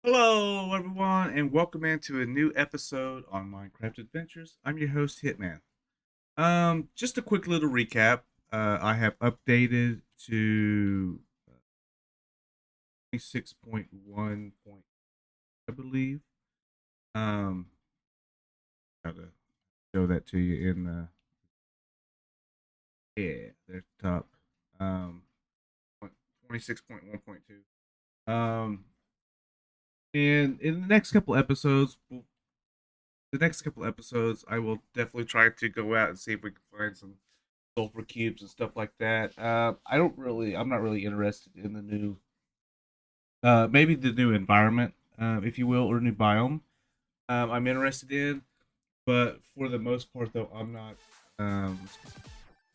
Hello, everyone, and welcome into a new episode on Minecraft Adventures. I'm your host, Hitman. Just a quick little recap. I have updated to 26.1 point, I believe. Um, Try to show that to you in the there's the top. Um, 26.1.2. And in the next couple episodes, I will definitely try to go out and see if we can find some sulfur cubes and stuff like that. I'm not really interested in the new, maybe the new environment, if you will, or new biome. I'm interested in, but for the most part, though, I'm not. Um,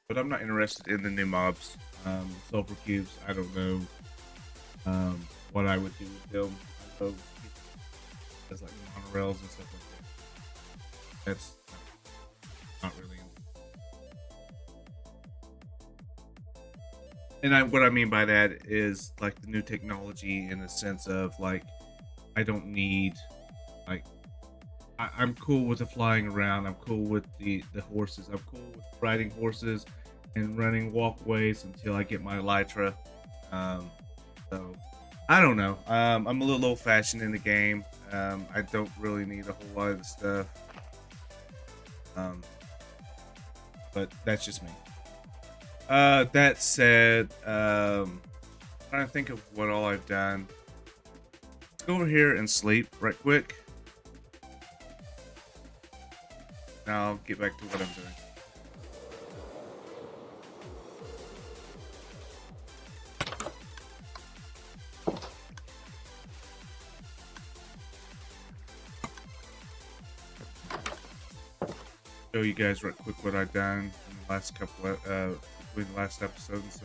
but I'm not interested in the new mobs, sulfur cubes. I don't know what I would do with them. I know there's like monorails and stuff like that. That's not really. What I mean by that is like the new technology in the sense of like I don't need like I'm cool with the flying around. I'm cool with the horses. I'm cool with riding horses and running walkways until I get my elytra. So I don't know. I'm a little old fashioned in the game. I don't really need a whole lot of the stuff. Um, but that's just me. That said, trying to think of what all I've done. Let's go over here and sleep right quick. Now I'll get back to what I'm doing. Show you guys right quick what I've done in the last couple of, between the last episode and such.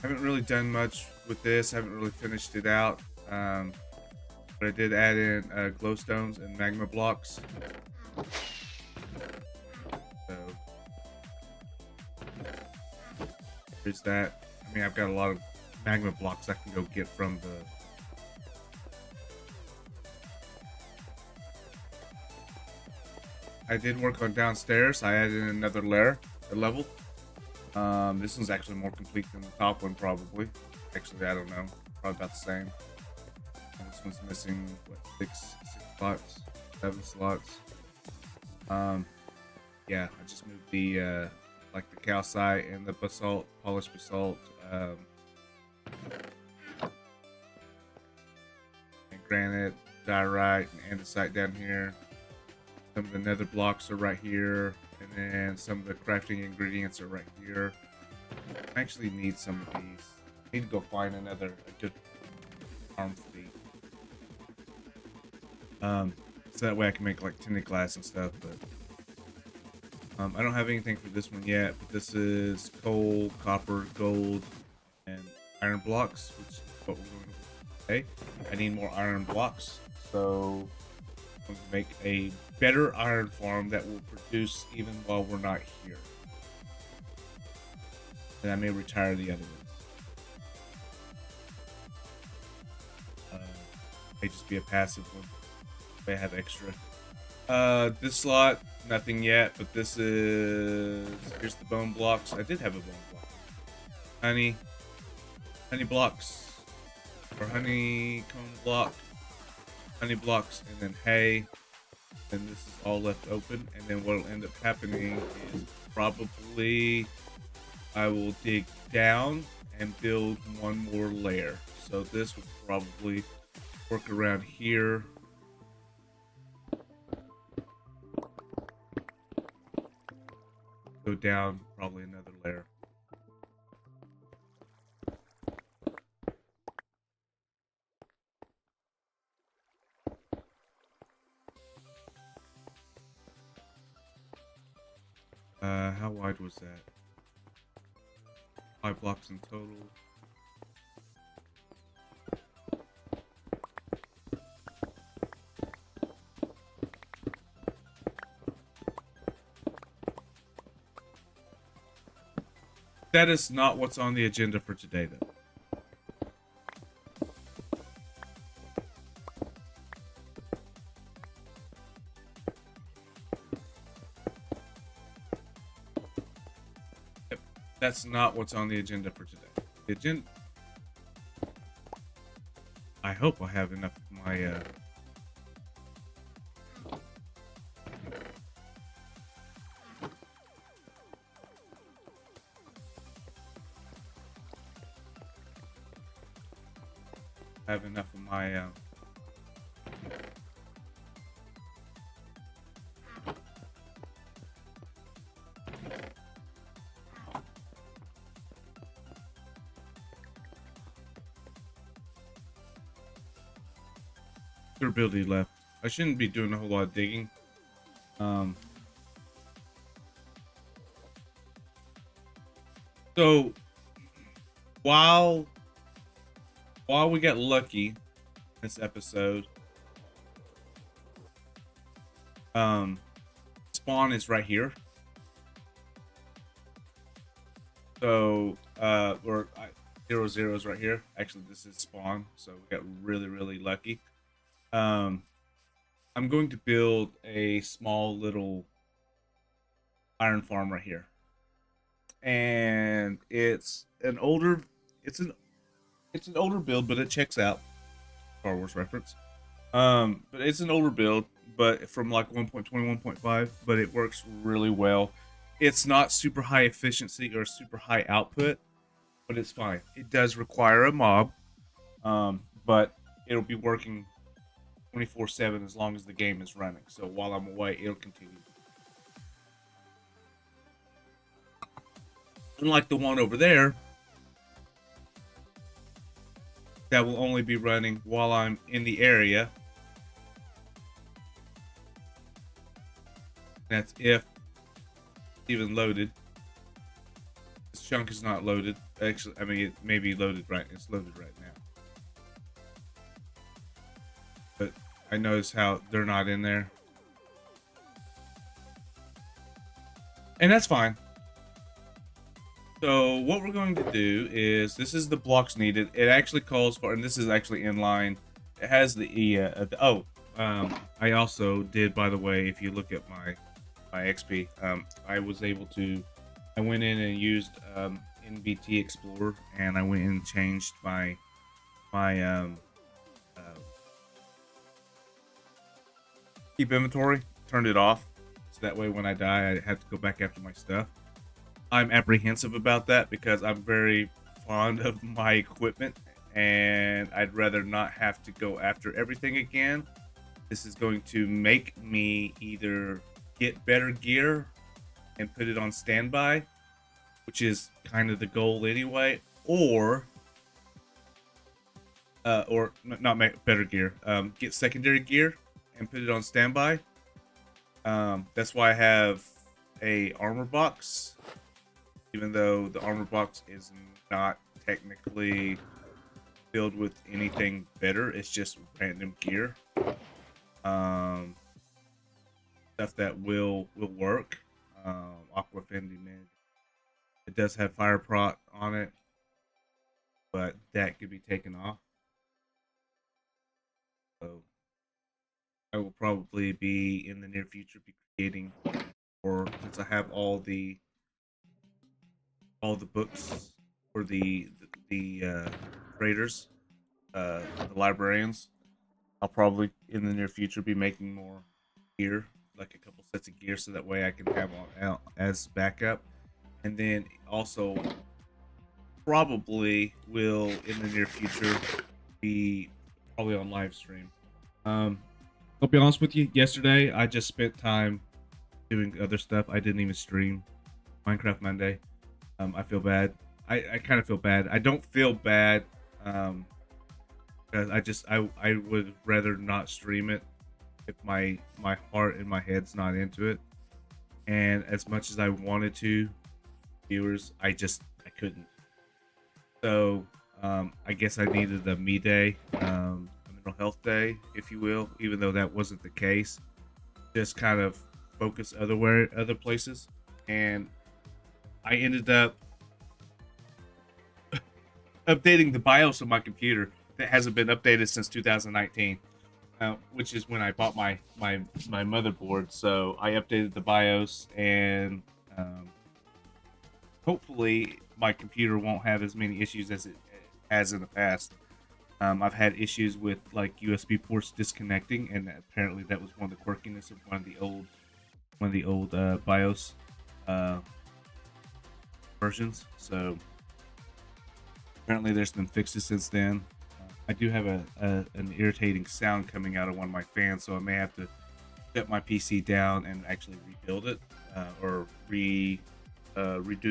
Haven't really done much with this. Haven't really finished it out. But I did add in glowstones and magma blocks. So there's that. I mean, I've got a lot of magma blocks I can go get from the. I did work on downstairs. I added in another level. This one's actually more complete than the top one, probably. Actually, I don't know. Probably about the same. And this one's missing what six slots, 7 slots. Yeah, I just moved the like the calcite and the basalt, polished basalt, and granite, diorite, and andesite down here. Some of the nether blocks are right here, and then some of the crafting ingredients are right here. I actually need some of these. I need to go find a good farm fleet. So that way I can make like tinted glass and stuff. But I don't have anything for this one yet. But this is coal, copper, gold, and iron blocks, which is what we're going to do today. I need more iron blocks, so I'm going to make a better iron farm that will produce even while we're not here. And I may retire the other ones. May just be a passive one. If I have extra. This slot, nothing yet, but this is. Here's the bone blocks. I did have a bone block. Honey blocks, or honeycomb block, honey blocks, and then hay. And this is all left open. And then what will end up happening is probably I will dig down and build one more layer. So this would probably work around here. Go down probably another layer. How wide was that? 5 blocks in total. that is not what's on the agenda for today, though. Yep, that's not what's on the agenda for today. The agenda. I hope I have enough of my durability left. I shouldn't be doing a whole lot of digging. So while we got lucky this episode, spawn is right here. So or 0 is right here. Actually, this is spawn, so we got really lucky. I'm going to build a small little iron farm right here, and it's an older build, but it checks out. Star Wars reference. But it's an older build, but from like 1.21.5, but it works really well. It's not super high efficiency or super high output, but it's fine. It does require a mob, but it'll be working 24/7 as long as the game is running. So while I'm away, it'll continue. Unlike the one over there, that will only be running while I'm in the area. That's if even loaded. This chunk is not loaded. Actually, I mean, it may be loaded right. It's loaded right now. But I notice how they're not in there. And that's fine. So what we're going to do is, this is the blocks needed. It actually calls for, and this is actually in line. It has the I also did, by the way, if you look at my XP, I went in and used NVT Explorer, and I went in and changed my keep inventory, turned it off, so that way when I die I have to go back after my stuff. I'm apprehensive about that because I'm very fond of my equipment, and I'd rather not have to go after everything again. This is going to make me either get better gear and put it on standby, which is kind of the goal anyway, or not make better gear, get secondary gear and put it on standby. That's why I have a armor box, even though the armor box is not technically filled with anything better. It's just random gear, stuff that will work. Aqua Fendi Mid. It does have fire prot on it, but that could be taken off. So I will probably be in the near future be creating, or since I have all the books for the traders, the librarians, I'll probably in the near future be making more gear, like a couple sets of gear, so that way I can have on as backup. And then also probably will in the near future be probably on live stream. I'll be honest with you, yesterday I just spent time doing other stuff. I didn't even stream Minecraft Monday. I feel bad. I kind of feel bad. I don't feel bad because I would rather not stream it if my heart and my head's not into it. And as much as I wanted to, viewers, I couldn't. So I guess I needed a me day, a mental health day, if you will, even though that wasn't the case. Just kind of focus other places, and I ended up updating the BIOS of my computer that hasn't been updated since 2019, which is when I bought my motherboard. So I updated the BIOS, and hopefully my computer won't have as many issues as it has in the past. I've had issues with like USB ports disconnecting, and apparently that was one of the quirkiness of one of the old BIOS uh, versions. So apparently there's been fixes since then. I do have an irritating sound coming out of one of my fans, so I may have to shut my PC down and actually rebuild it, or redo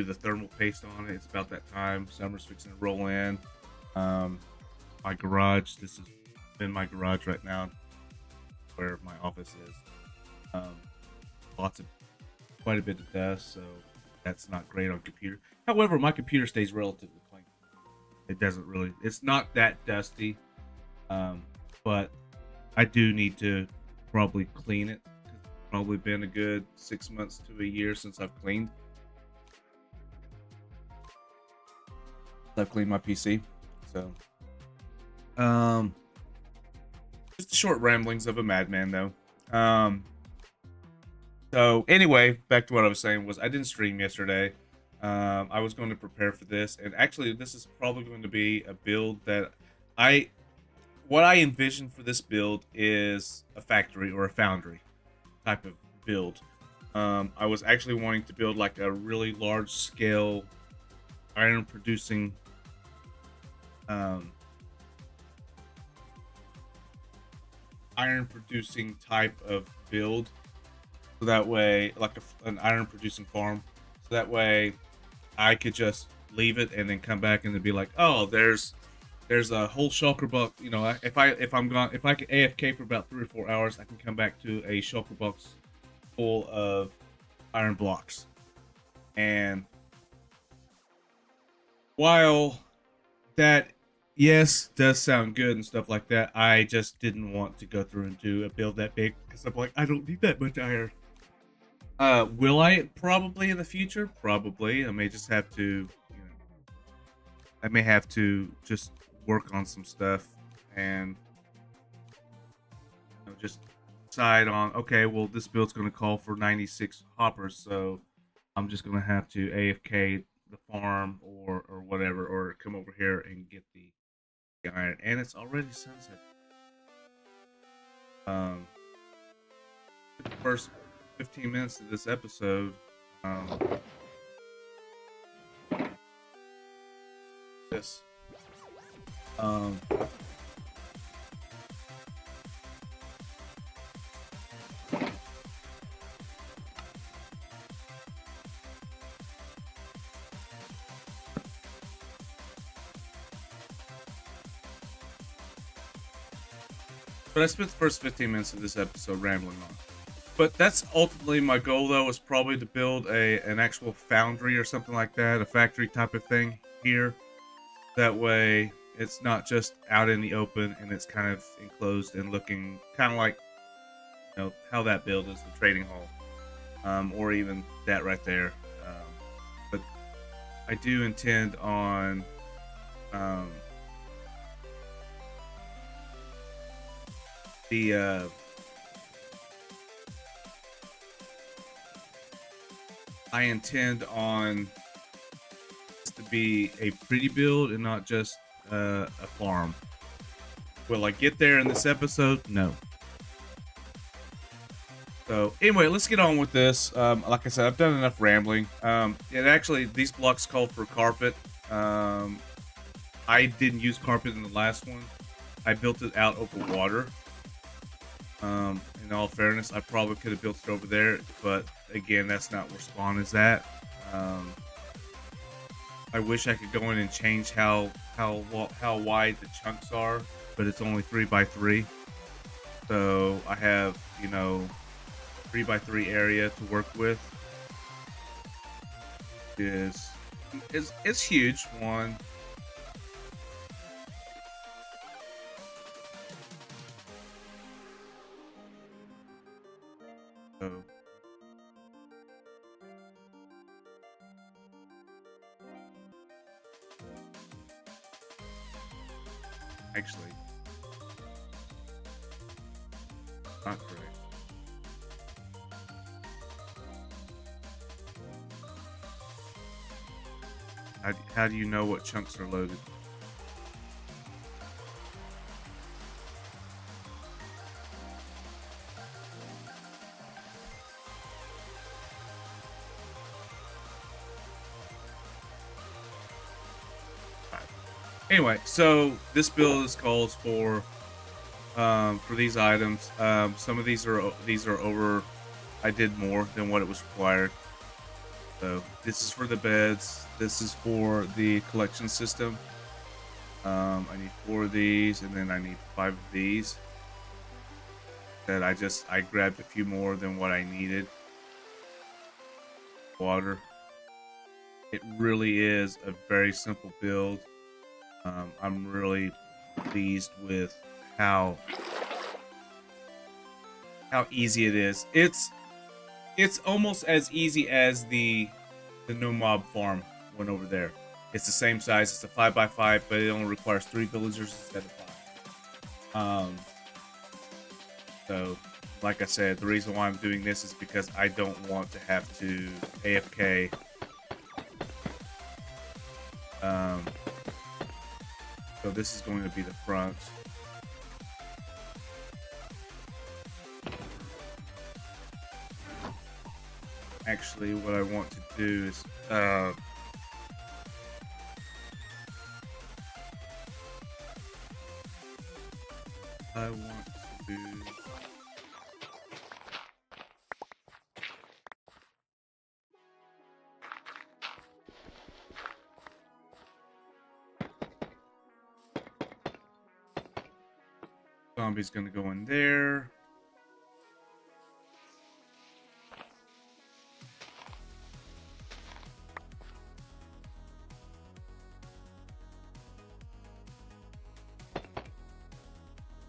the thermal paste on it. It's about that time. Summer's fixing to roll in. My garage. This is in my garage right now, where my office is. Um, quite a bit of dust, so that's not great on computer. However, my computer stays relatively clean. It doesn't really. It's not that dusty, but I do need to probably clean it. It's probably been a good 6 months to a year since I've cleaned. I've cleaned my PC, so just the short ramblings of a madman, though. So anyway, back to what I was saying was I didn't stream yesterday. I was going to prepare for this, and actually, this is probably going to be a build that what I envision for this build is a factory or a foundry type of build. I was actually wanting to build like a really large scale iron producing type of build, so that way, like an iron producing farm, so that way I could just leave it and then come back and then be like, oh, there's a whole shulker box. You know, if I'm gone, if I can AFK for about 3 or 4 hours, I can come back to a shulker box full of iron blocks. And while that, yes, does sound good and stuff like that, I just didn't want to go through and do a build that big, because I'm like, I don't need that much iron. Will I? Probably in the future. Probably. I may just have to, I may have to just work on some stuff and just decide on, okay, well, this build's going to call for 96 hoppers, so I'm just going to have to AFK the farm or whatever, or come over here and get the iron. And it's already sunset. The first 15 minutes of this episode, this but I spent the first 15 minutes of this episode rambling on. But that's ultimately my goal, though, is probably to build an actual foundry or something like that, a factory type of thing here. That way, it's not just out in the open and it's kind of enclosed and looking kind of like, how that build is, the trading hall, or even that right there. But I do intend on I intend on this to be a pretty build and not just a farm. Will I get there in this episode? No. So anyway, let's get on with this. Like I said, I've done enough rambling. And actually, these blocks called for carpet. I didn't use carpet in the last one. I built it out over water. In all fairness, I probably could have built it over there, but again, that's not where spawn is at. I wish I could go in and change how wide the chunks are, but it's only 3x3. So I have 3x3 area to work with. It's huge. One. So Actually, not correct. How do you know what chunks are loaded? Anyway, so this build is called for these items. Some of these are over. I did more than what it was required. So this is for the beds. This is for the collection system. I need 4 of these, and then I need 5 of these. That I grabbed a few more than what I needed. Water. It really is a very simple build. I'm really pleased with how easy it is. It's almost as easy as the no mob farm one over there. It's the same size. It's a 5x5, but it only requires 3 villagers instead of 5. So, like I said, the reason why I'm doing this is because I don't want to have to AFK. So this is going to be the front. Actually, what I want to do is I want to zombie's gonna go in there.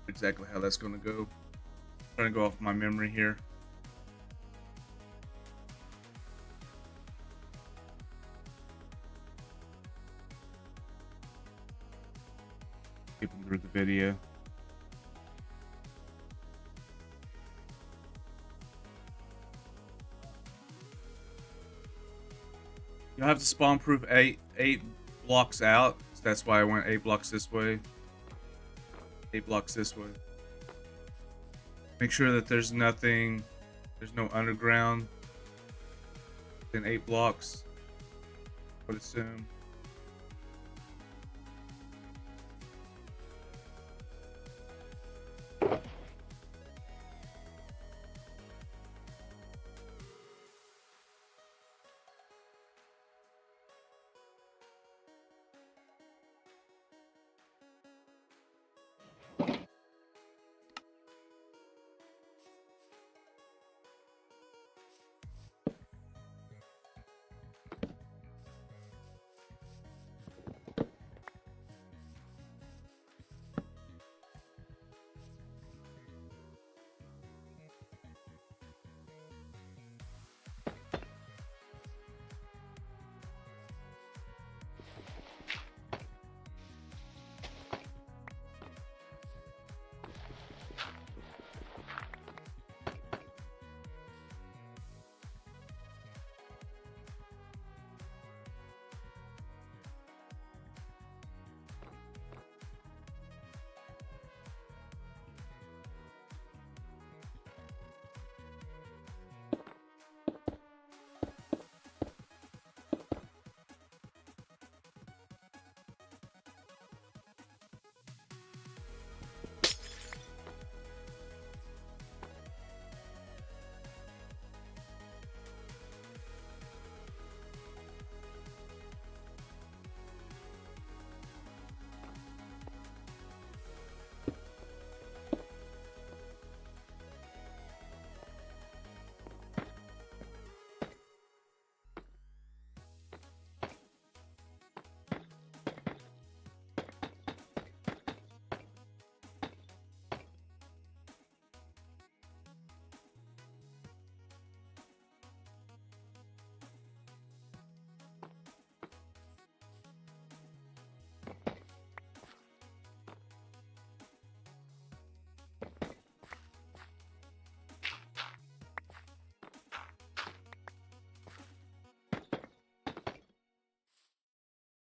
Exactly how that's gonna go. I'm trying to go off my memory here. Skipping through the video. You'll have to spawn proof eight blocks out. So that's why I went 8 blocks this way. 8 blocks this way. Make sure that there's no underground in 8 blocks. I would assume.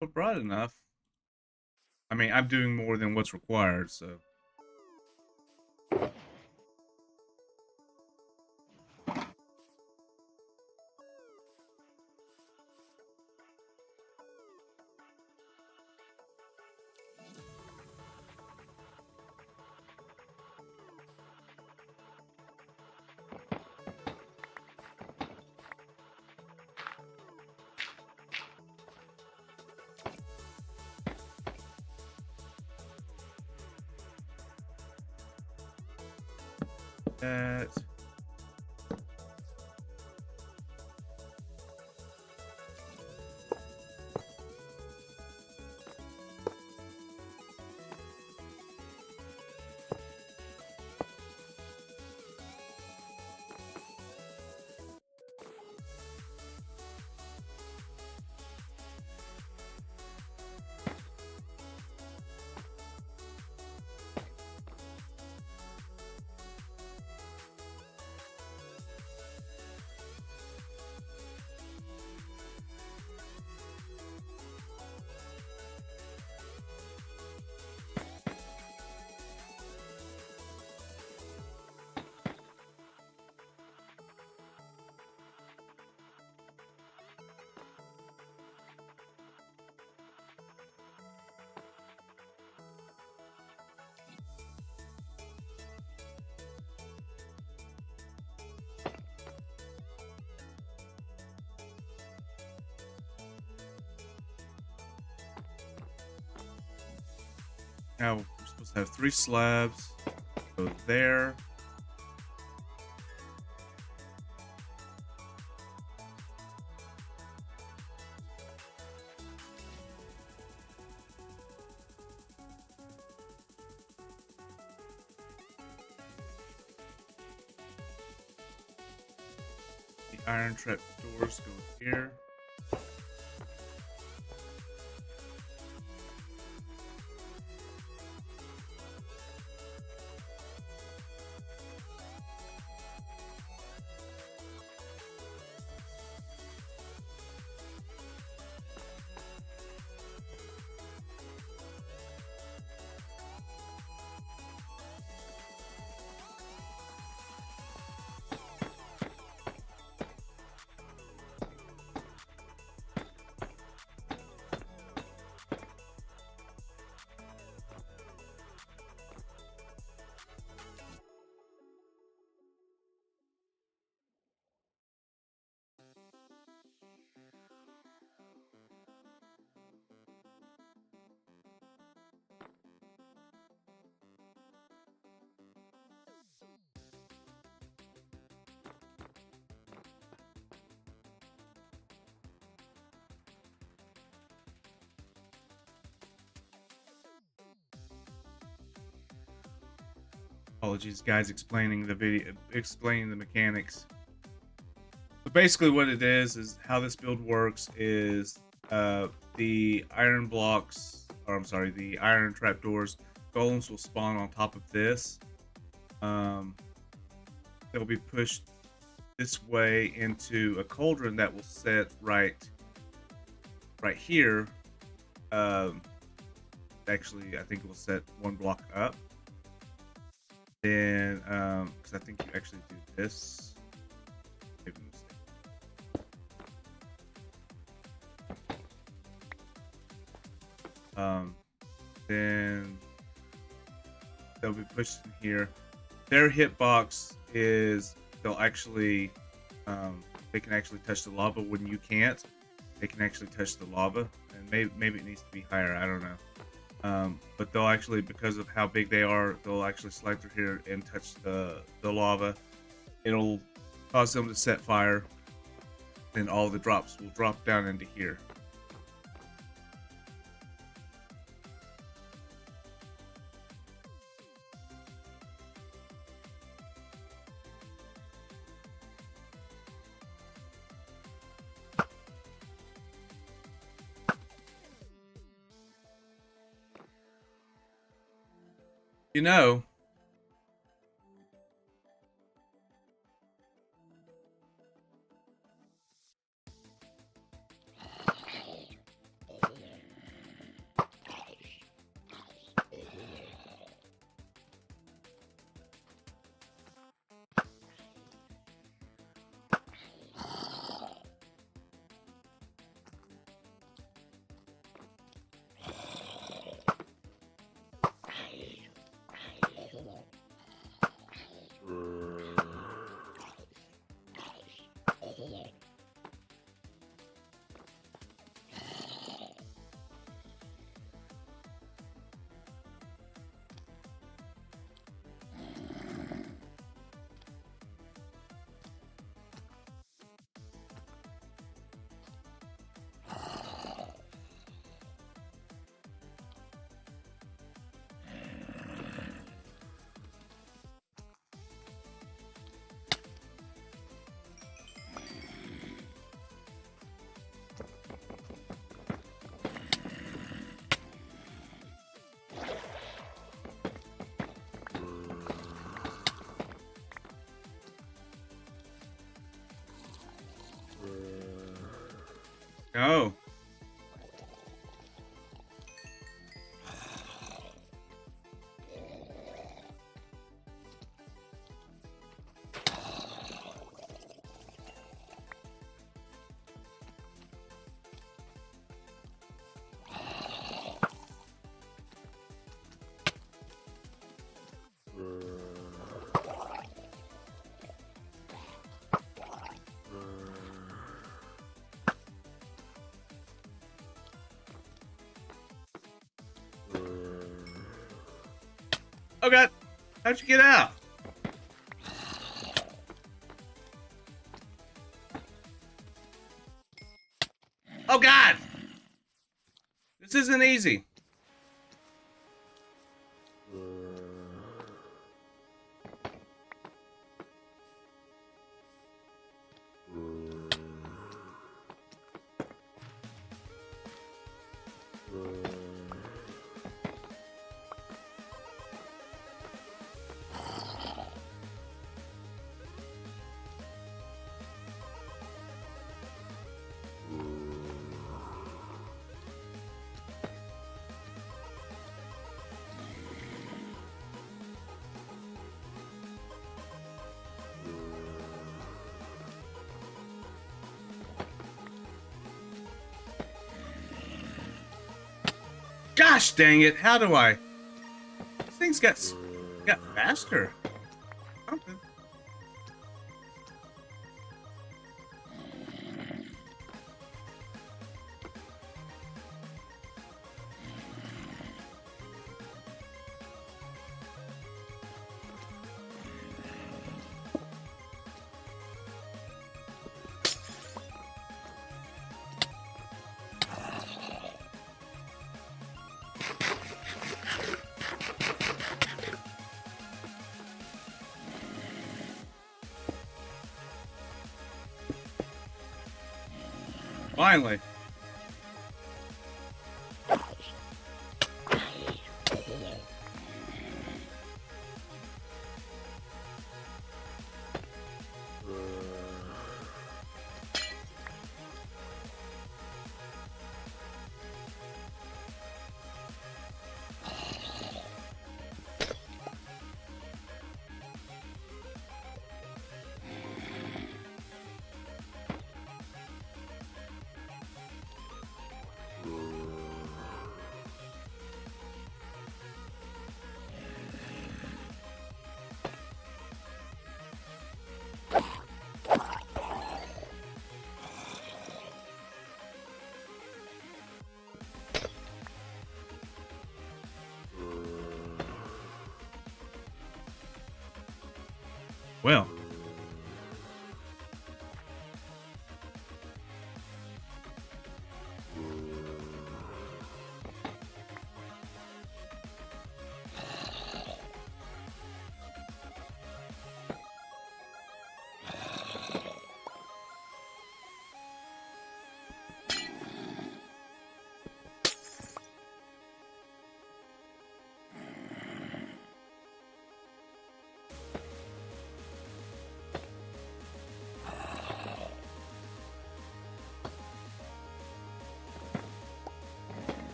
but broad enough. I mean, I'm doing more than what's required, so. That. Now we're supposed to have 3 slabs. Go there. The iron trap doors go here. Apologies, guys, explaining the mechanics. But basically, what it is how this build works is the iron blocks, or I'm sorry, the iron trapdoors, golems will spawn on top of this. They'll be pushed this way into a cauldron that will set right here. Actually, I think it will set 1 block up. Then, because I think you actually do this. Maybe a mistake. Then they'll be pushed in here. Their hitbox is they'll actually, they can actually touch the lava when you can't. They can actually touch the lava, and maybe it needs to be higher. I don't know. But they'll actually, because of how big they are, they'll actually slide through here and touch the lava. It'll cause them to set fire, and all the drops will drop down into here. You know, Oh. Oh god, how'd you get out? Oh god! This isn't easy. Gosh dang it, how do I? This thing's got faster. Something. Finally. Well.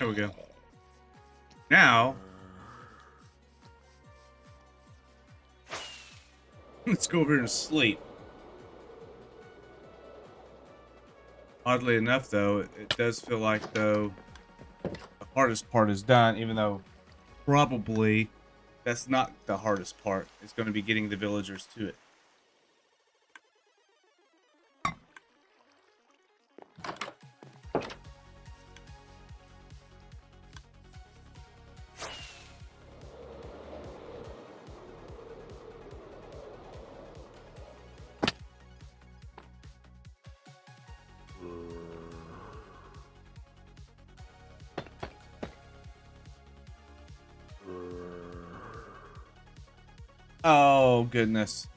There we go. Now, let's go over here and sleep. Oddly enough, though, it does feel like, though, the hardest part is done, even though probably that's not the hardest part. It's going to be getting the villagers to it. Oh, goodness.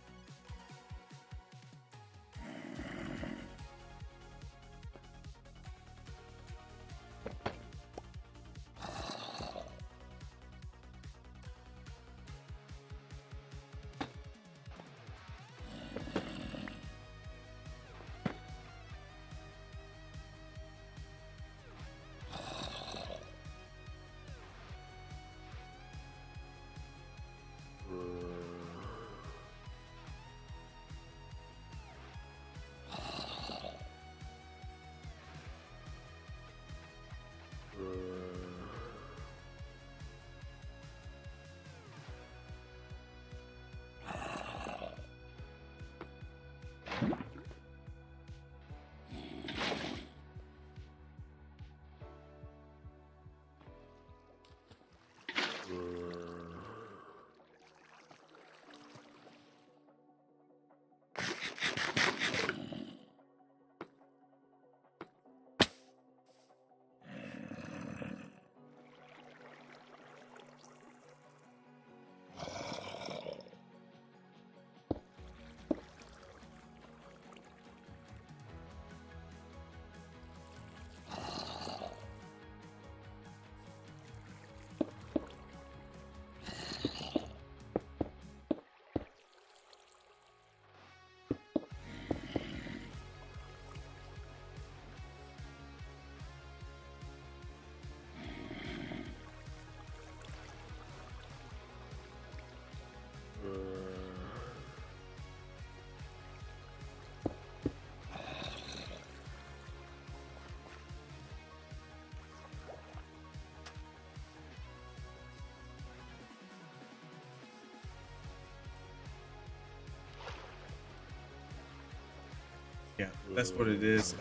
Yeah, that's what it is.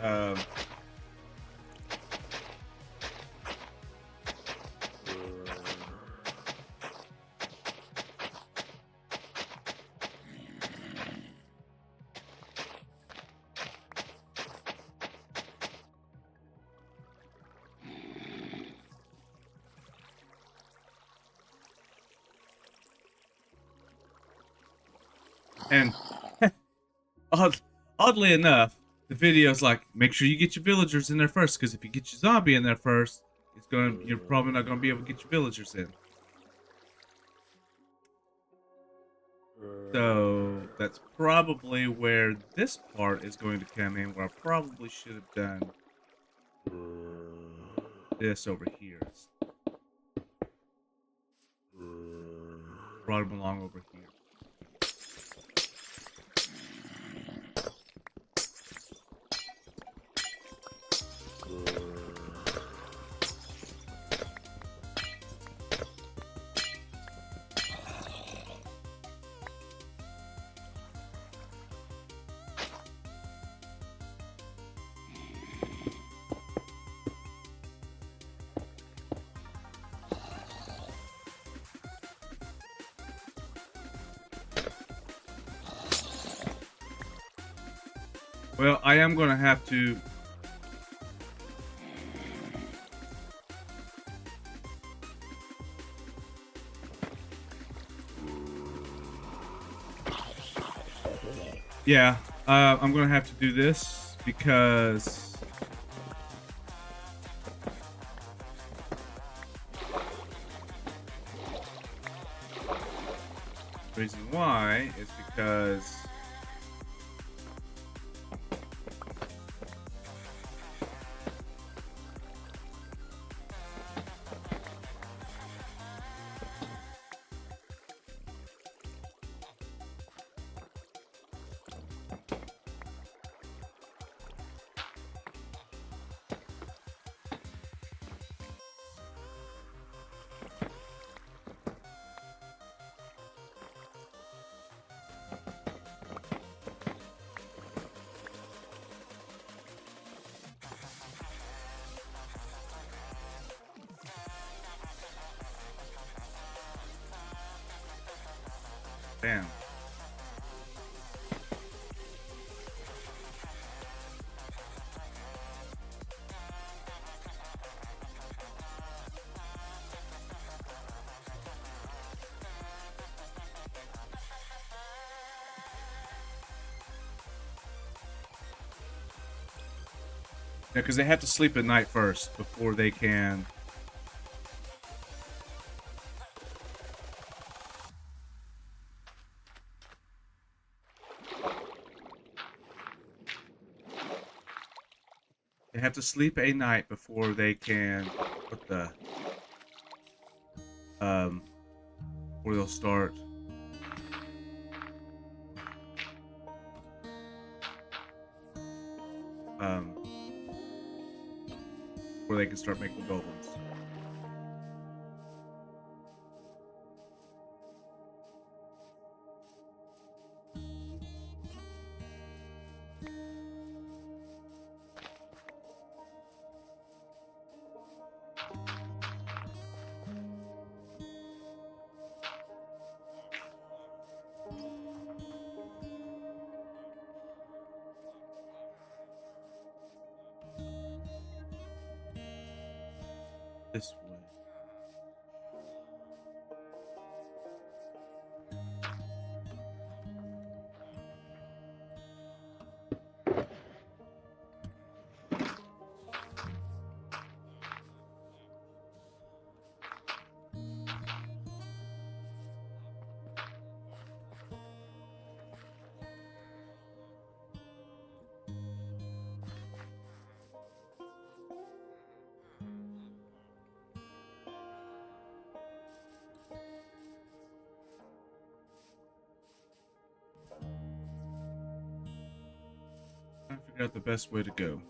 And oddly enough, the video's like, make sure you get your villagers in there first, because if you get your zombie in there first, you're probably not gonna be able to get your villagers in. So that's probably where this part is going to come in, where I probably should have done this over here. Brought him along over here. Well, I am going to have to... Yeah, I'm going to have to do this because... The reason why is because... Bam. Yeah, because they have to sleep at night first before they can. They have to sleep a night before they can. What the? Before they'll start. Before they can start making goblins. This way. Trying to figure out the best way to go.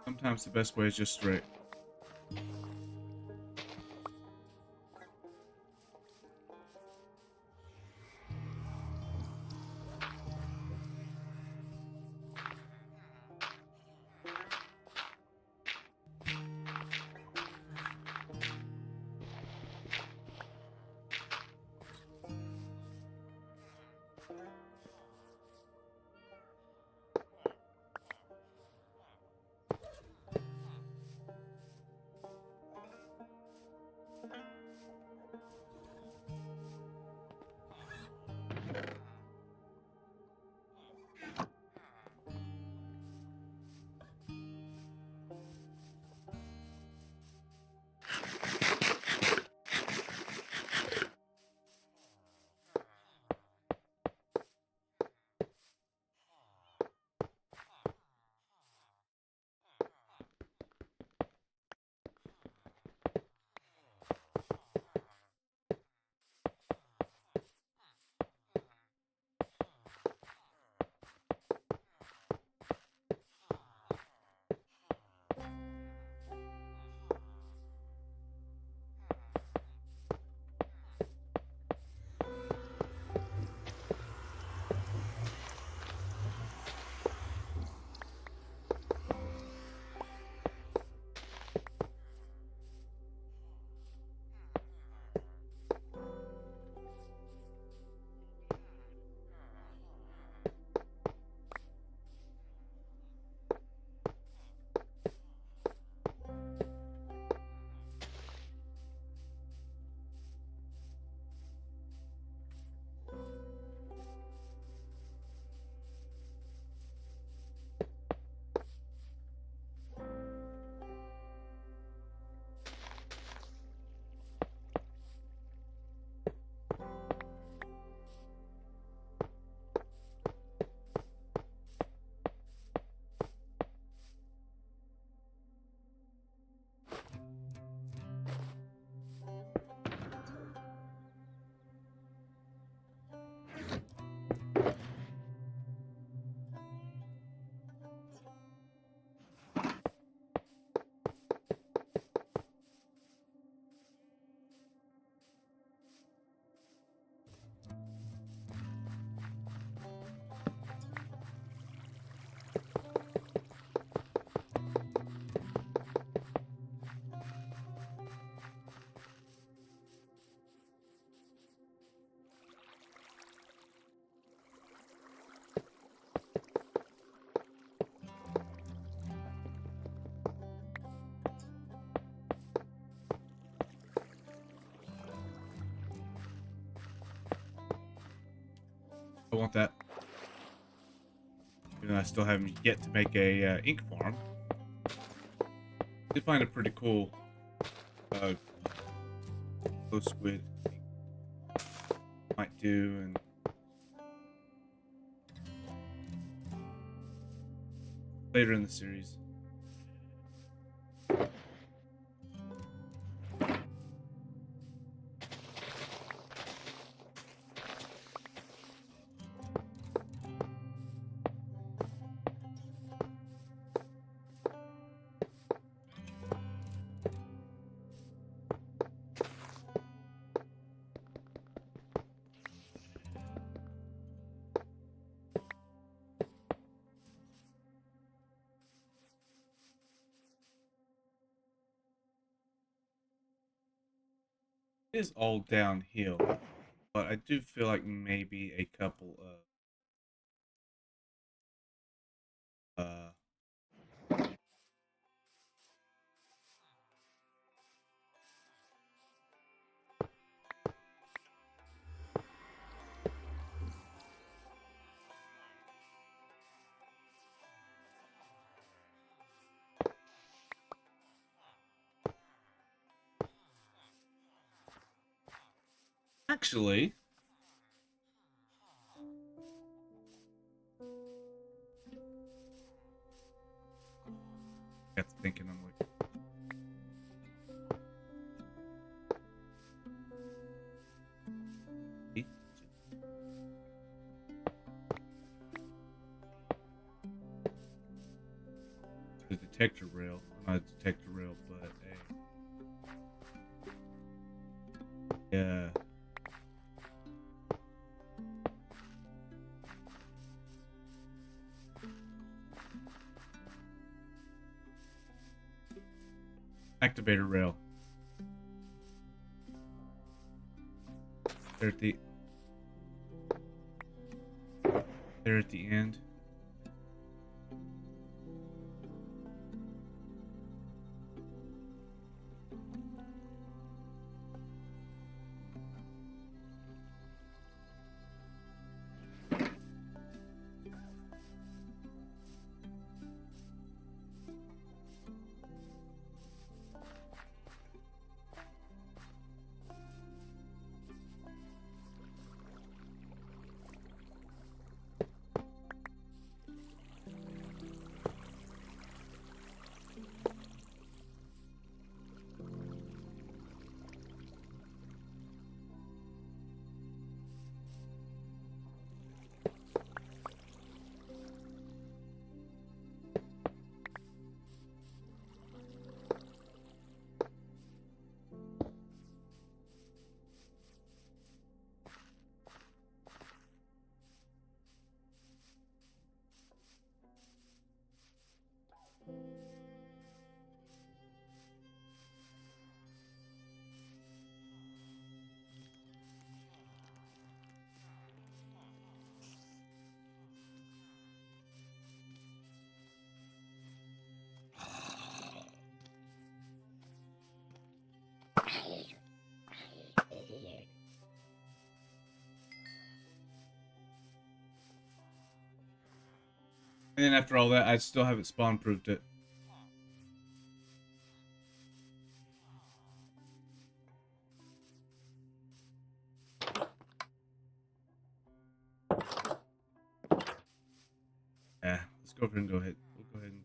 Sometimes the best way is just straight. still want that. Even though I still haven't yet to make a ink farm. I did find a pretty cool glow squid. Might do, and later in the series. It is all downhill, but I do feel like maybe a couple of actually, got to thinking. I'm like, the detector rail, not a detector rail, but a yeah. Activator rail. There at the end. And then after all that, I still haven't spawn-proofed it. Yeah, let's go ahead and we'll go ahead and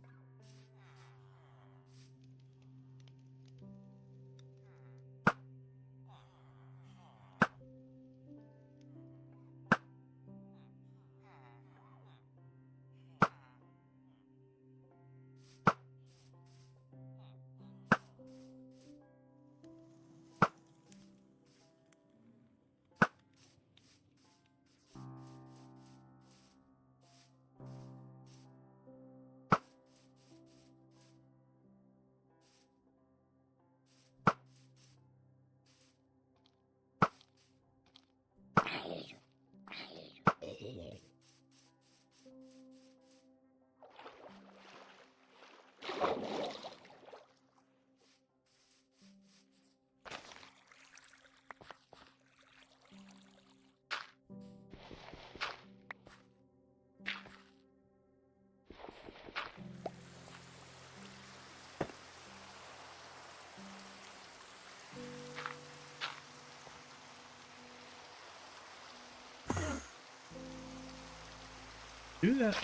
Do that.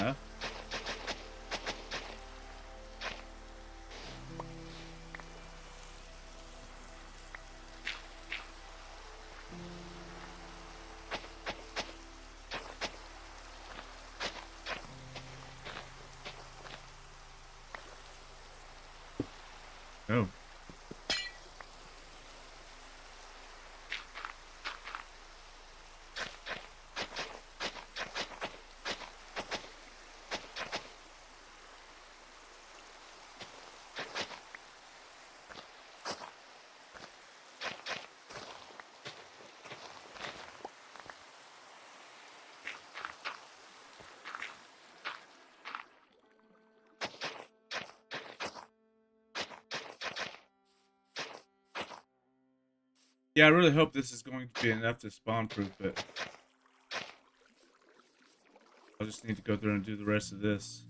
Huh? Oh. Yeah, I really hope this is going to be enough to spawn proof it. I'll just need to go through and do the rest of this.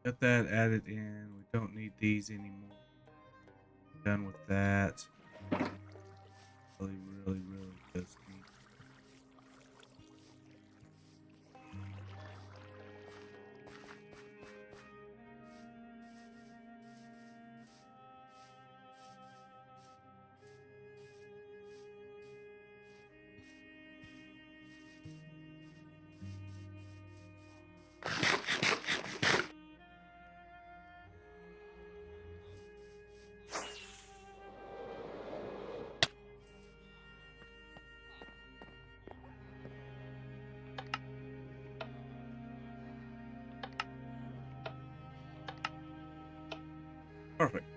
Got that added in. We don't need these anymore. Done with that. Really, really, really just need. Perfect.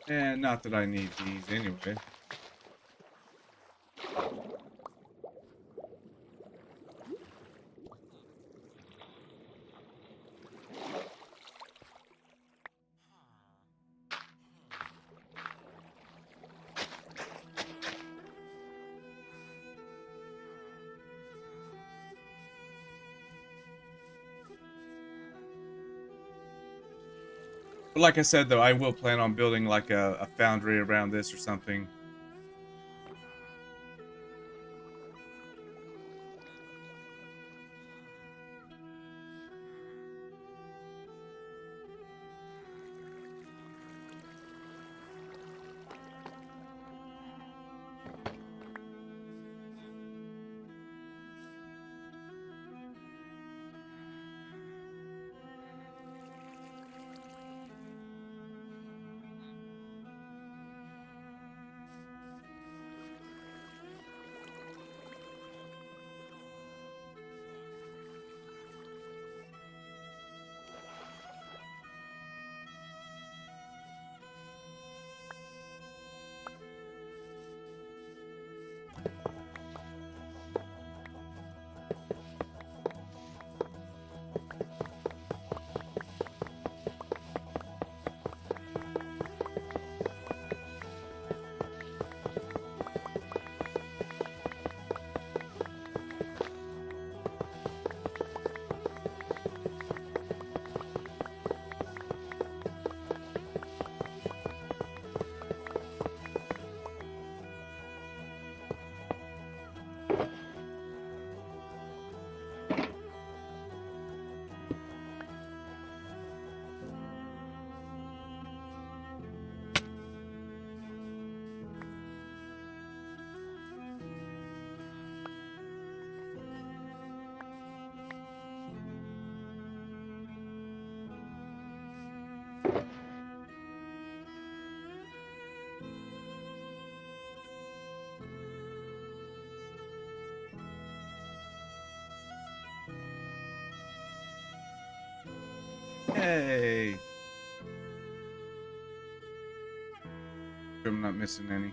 And not that I need these anyway. But like I said, though, I will plan on building like a foundry around this or something. Yay! I'm not missing any.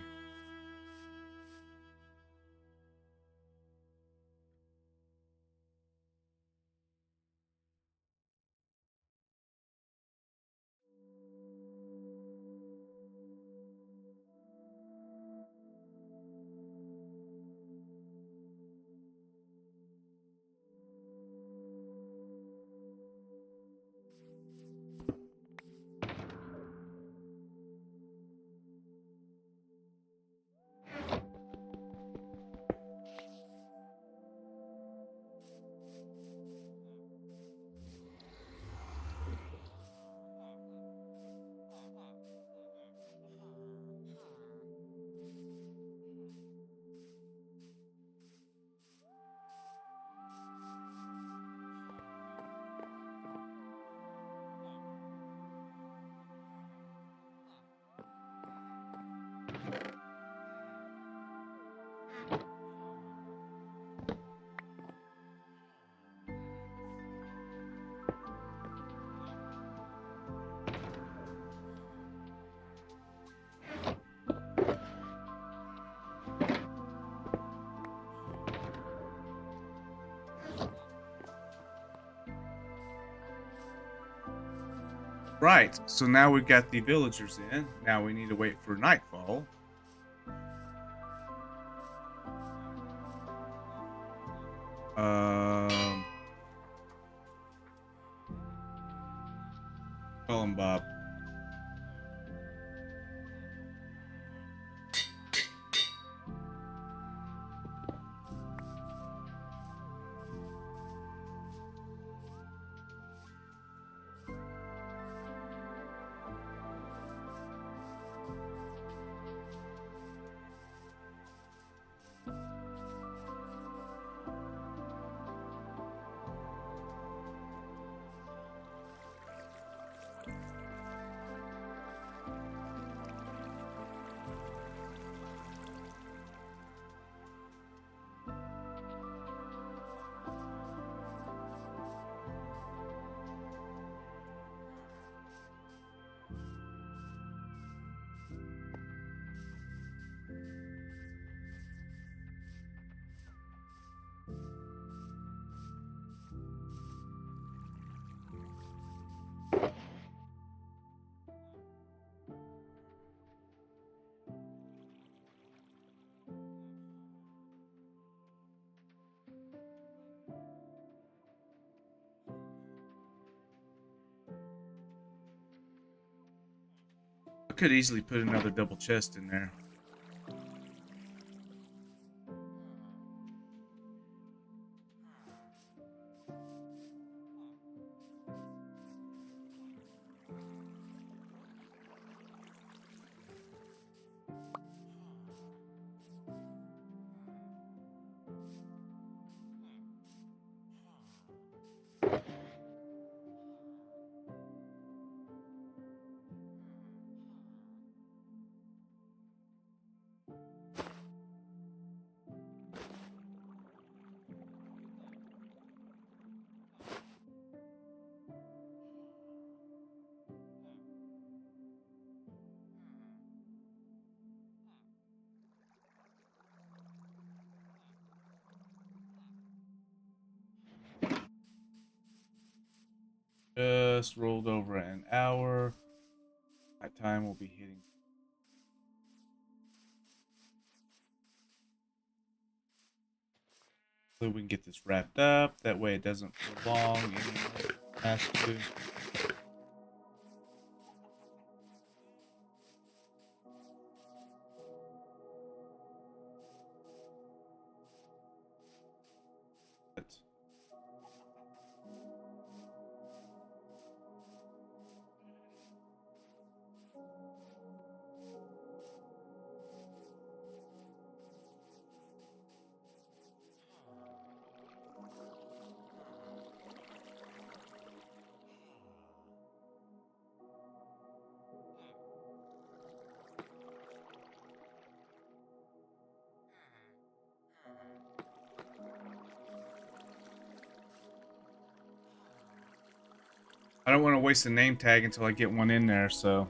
Right, so now we've got the villagers in. Now we need to wait for nightfall. Um, Call him Bob. I could easily put another double chest in there. Just rolled over an hour. That time will be hitting. So we can get this wrapped up. That way it doesn't prolong any has to. I don't want to waste a name tag until I get one in there, so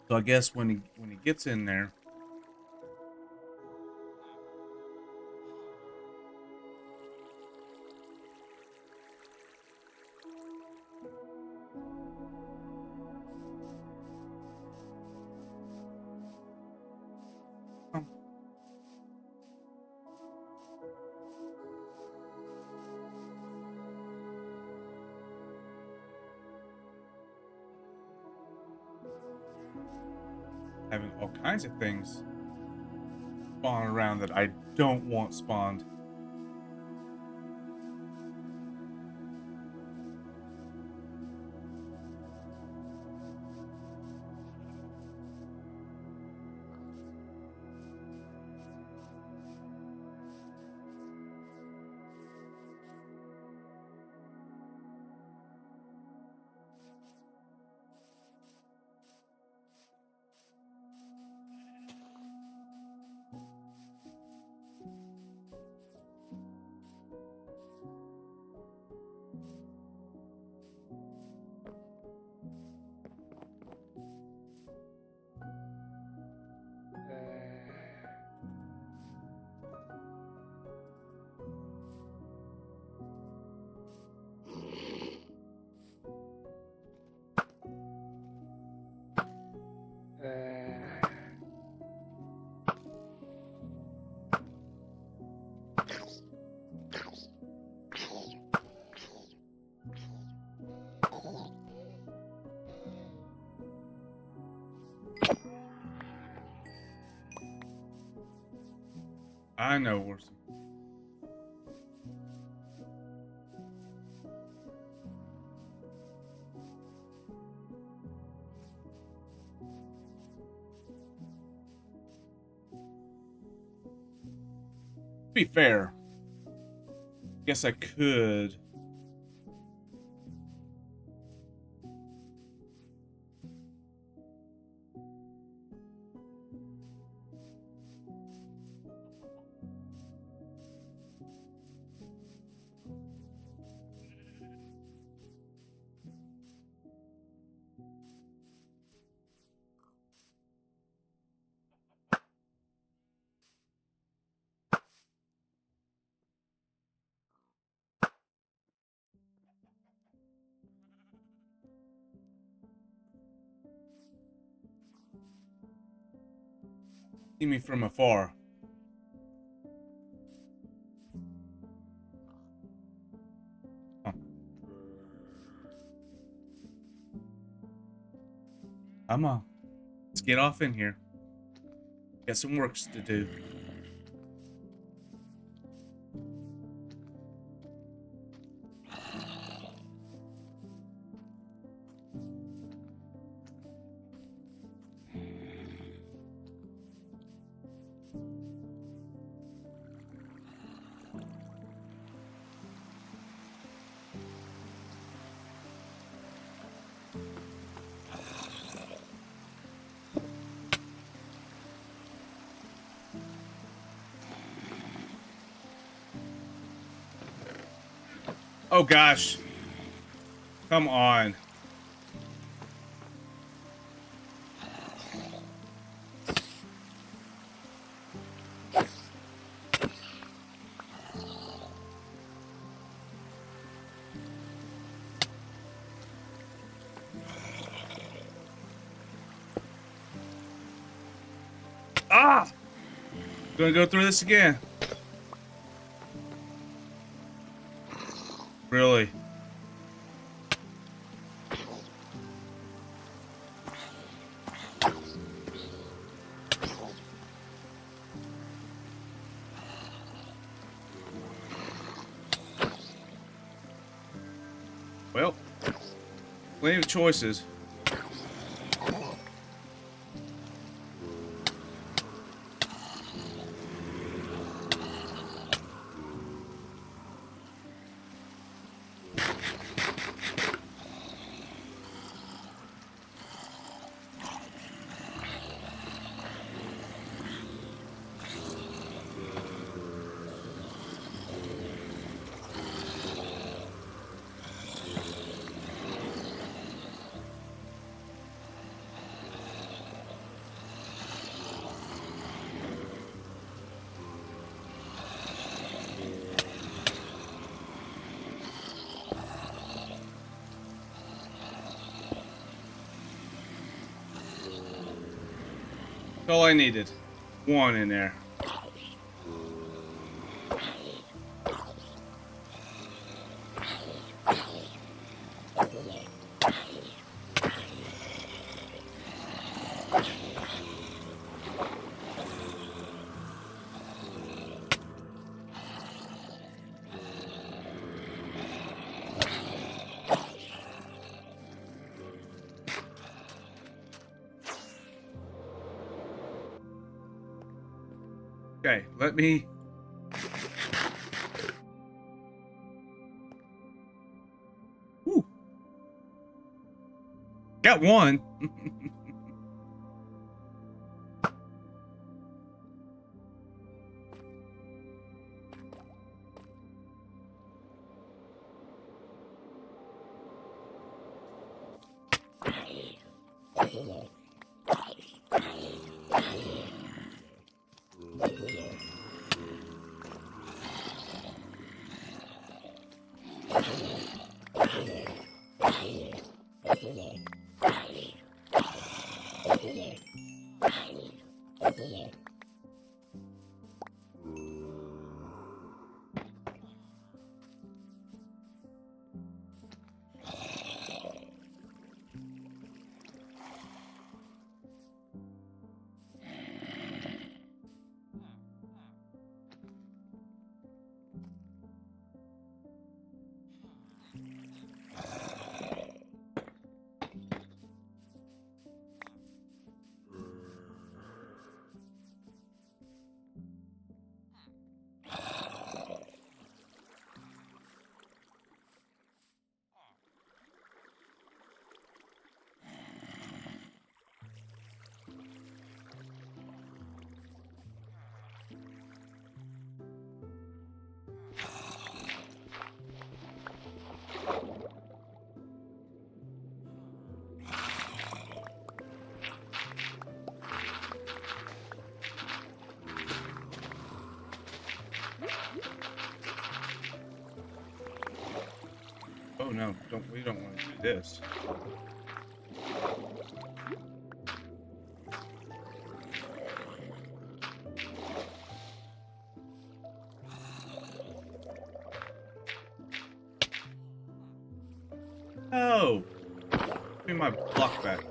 I guess when he gets in there, having all kinds of things spawn around that I don't want spawned. I know, Orson. To be fair, guess I could. See me from afar. Huh. Come on. Let's get off in here. Got some works to do. Oh gosh. Come on. Ah! Gonna go through this again. Really? Well, plenty of choices. That's all I needed. One in there. Okay, let me... Woo. Got one. no, we don't want to do this. Oh, give me my block back.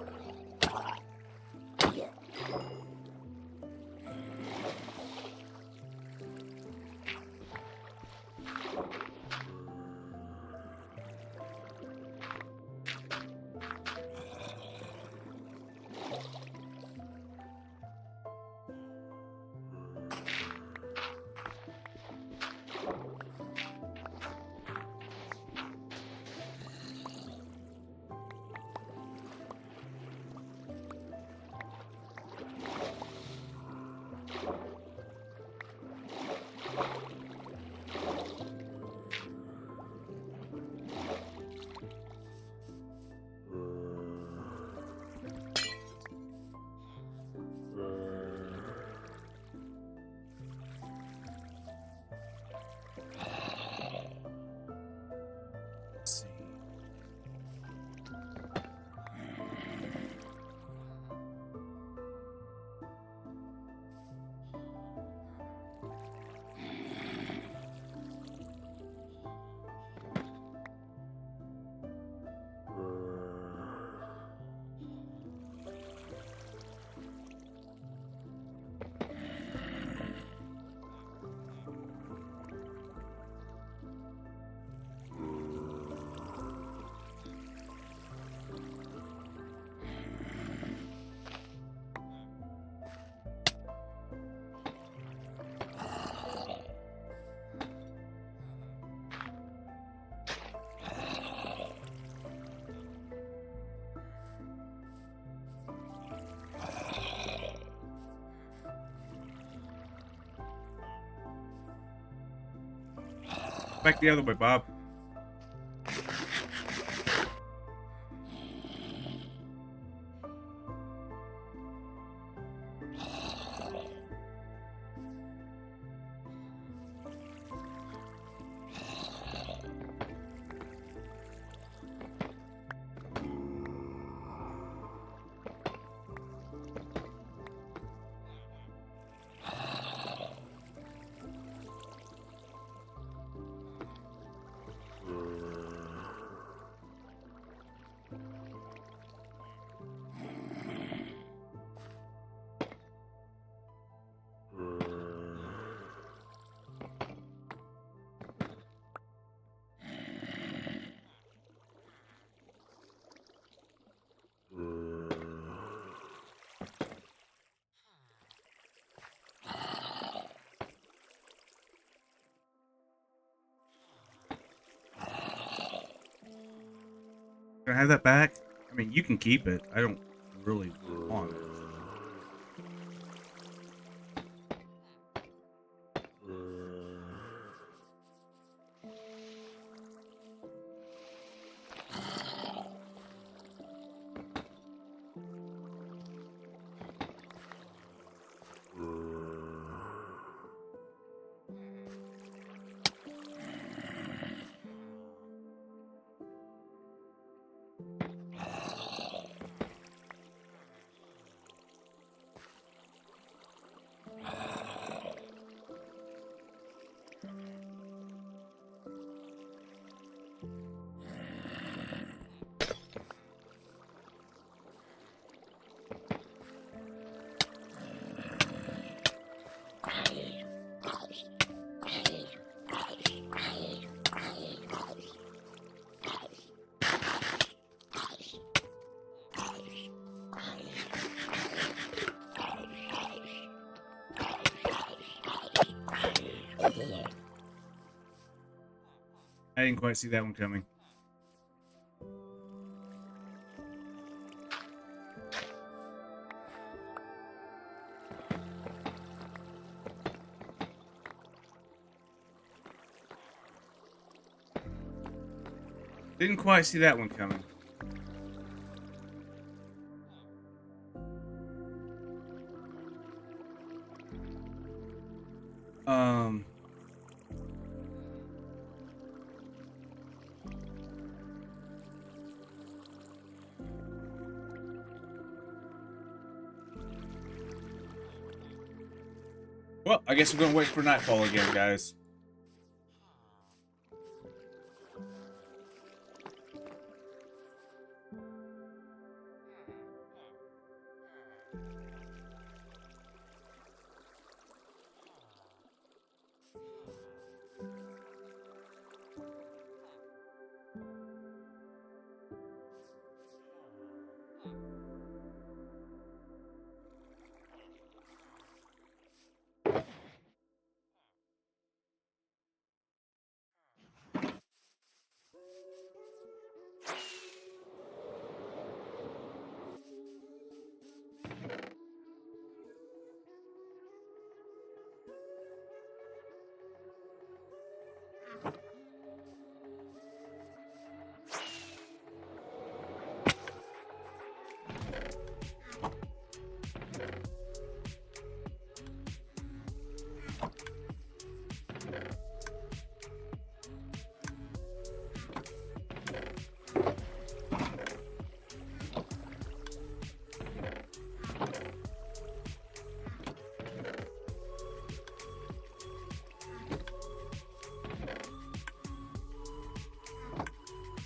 Let's see. Back the other way, Bob. Can I have that back? I mean, you can keep it. I don't really want it. I didn't quite see that one coming. Didn't quite see that one coming. Well, I guess we're gonna wait for nightfall again, guys.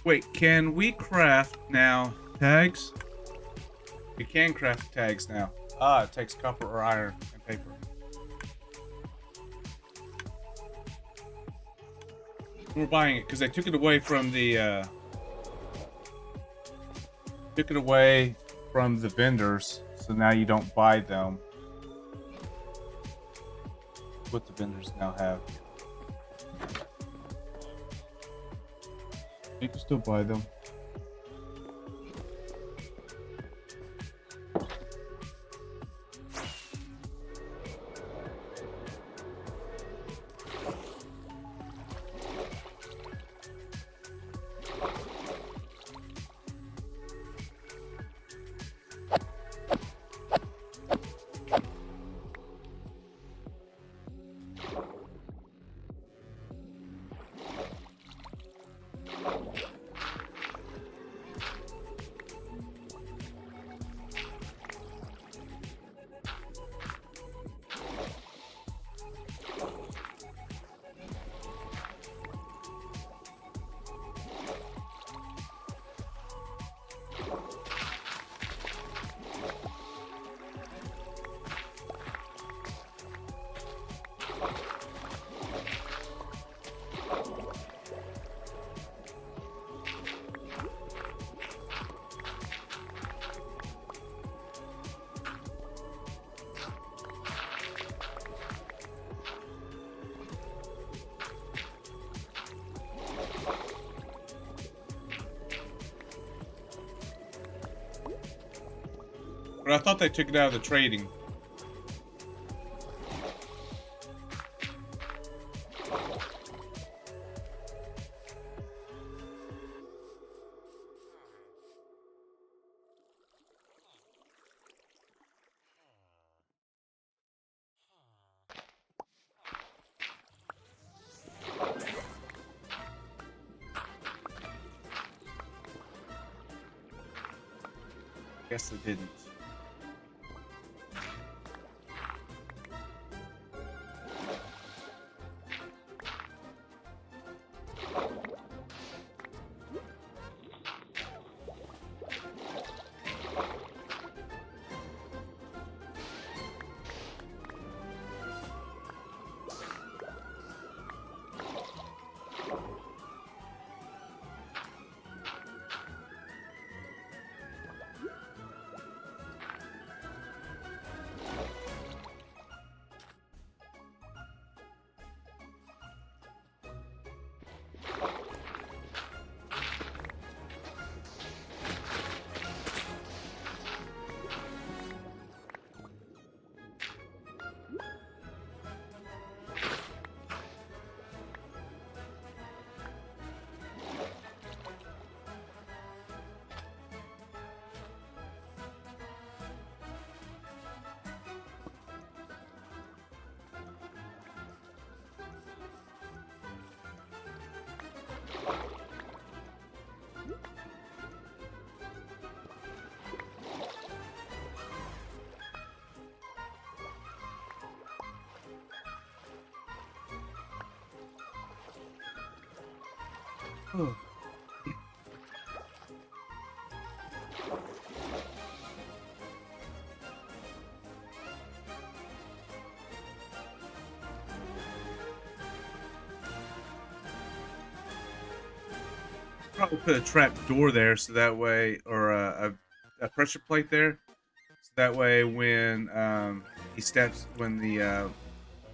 Wait, can we craft now tags? We can craft tags now. Ah, it takes copper or iron and paper. We're buying it because they took it away from the vendors, so now you don't buy them. What the vendors now have. You can still buy them. But I thought they took it out of the trading. Guess they didn't. Oh. Probably put a trap door there so that way, or a pressure plate there, so that way when when the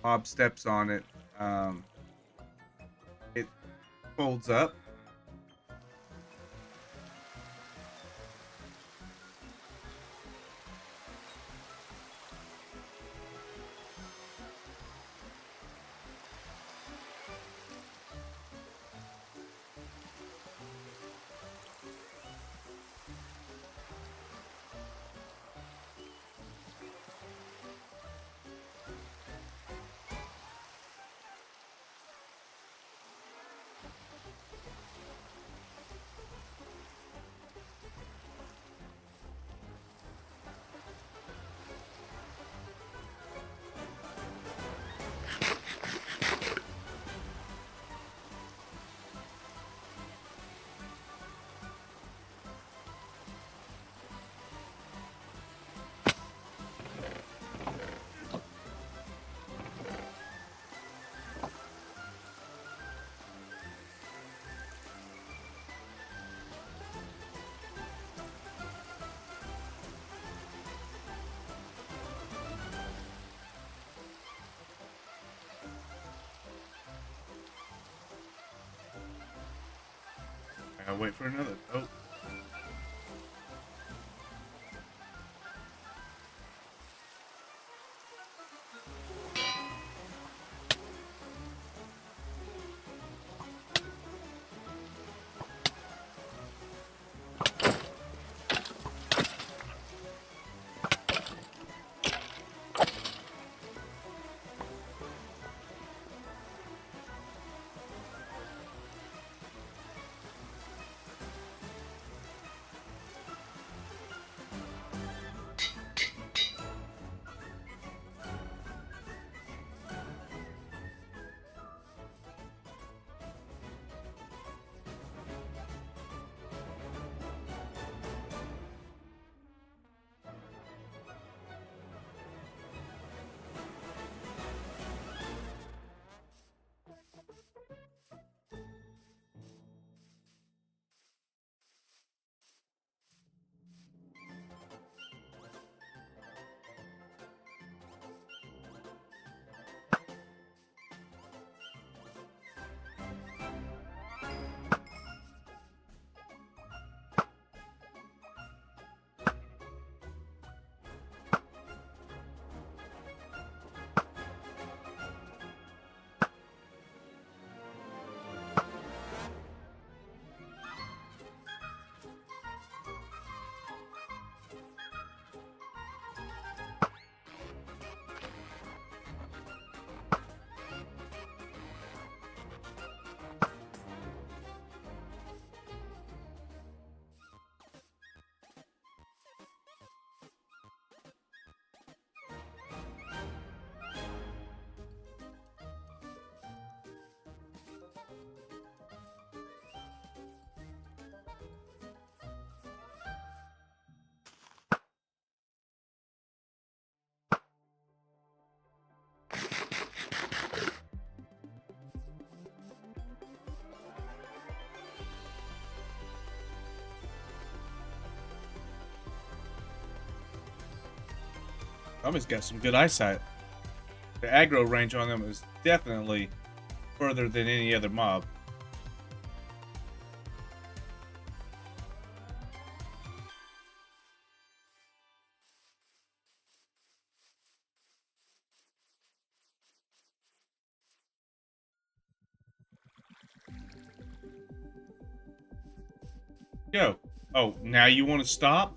mob steps on it, um, it folds up. I wait for another. Oh. Tommy's got some good eyesight. The aggro range on them is definitely further than any other mob. Yo. Oh, now you want to stop?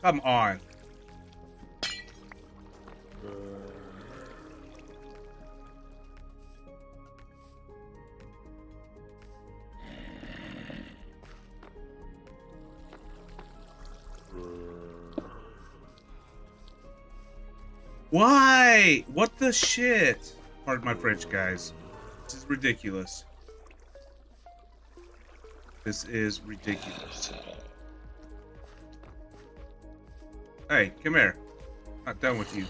Come on. Why? What the shit? Pardon my French, guys. This is ridiculous. This is ridiculous. Hey, come here. Not done with you.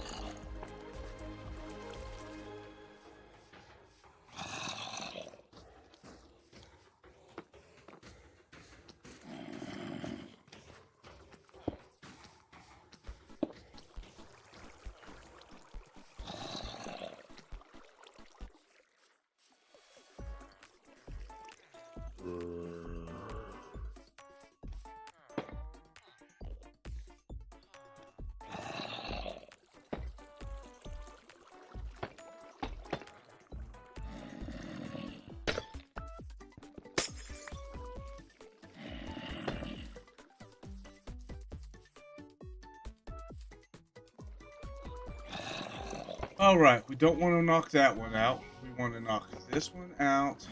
All right, we don't want to knock that one out. We want to knock this one out.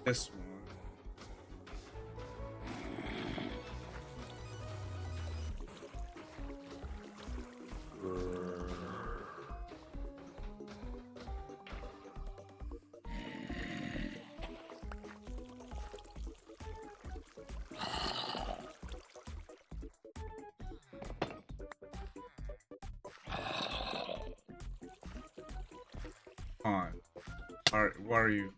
This one. On. All right, where are you?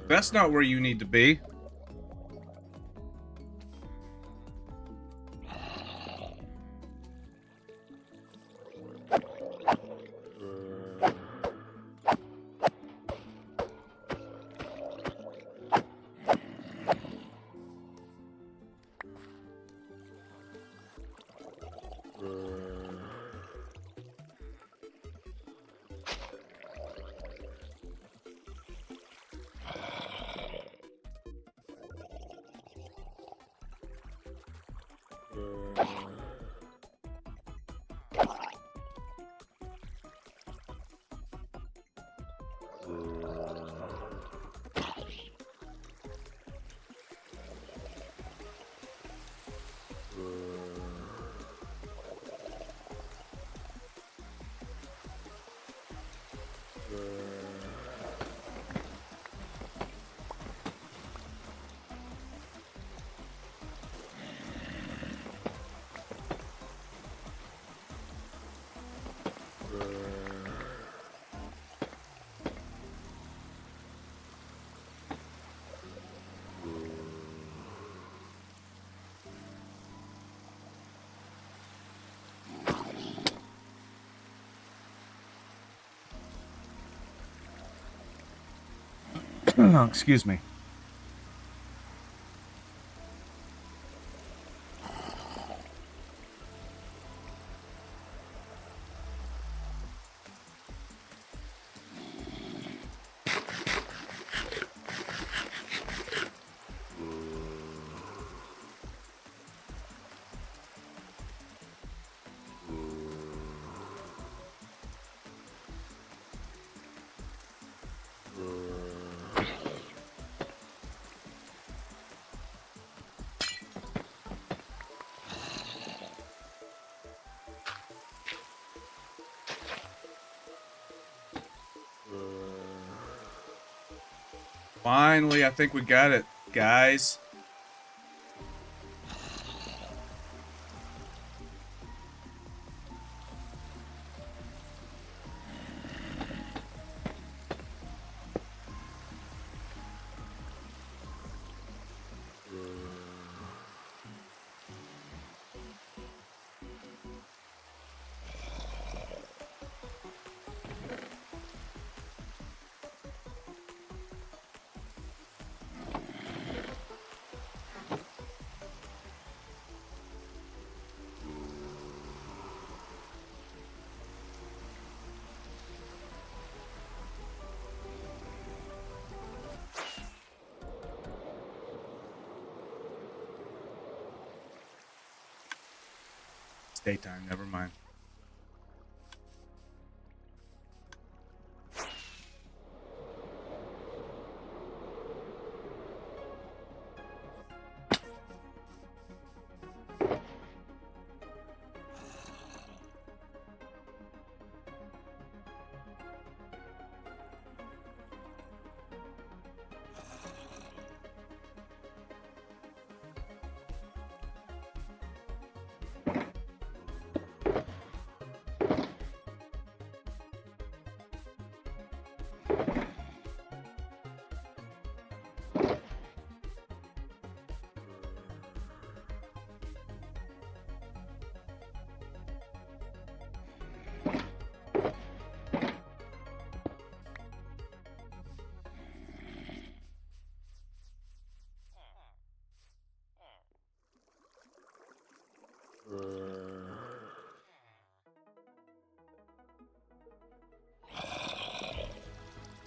That's not where you need to be. Excuse me. Finally, I think we got it, guys. It's daytime, never mind.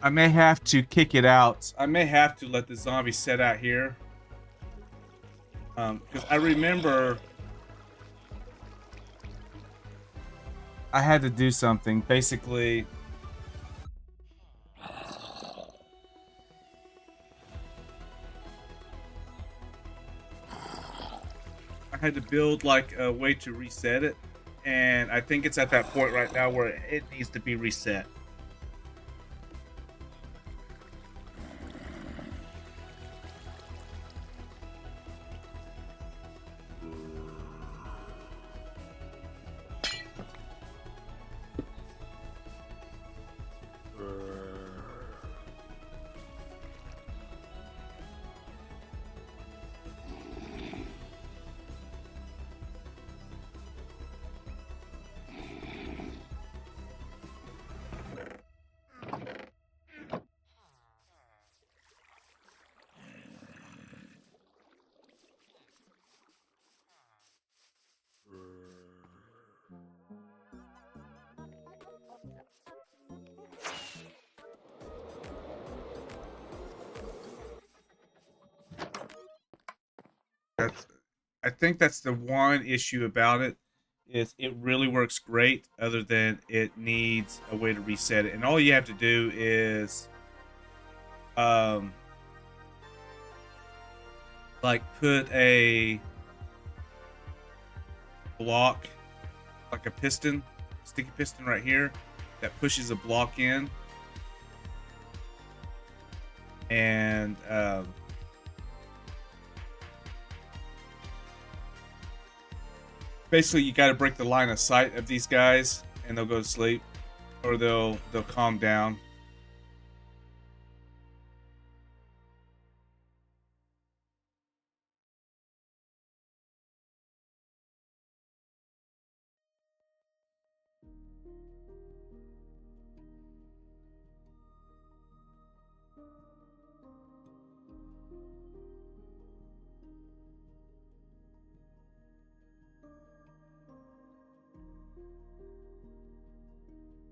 I may have to kick it out. I may have to let the zombie set out here. Because I remember I had to do something. Basically, I had to build like a way to reset it. And I think it's at that point right now where it needs to be reset. I think that's the one issue about it is it really works great other than it needs a way to reset it. And all you have to do is like put a block, like a piston, sticky piston right here that pushes a block in. And basically you got to break the line of sight of these guys and they'll go to sleep. or they'll calm down.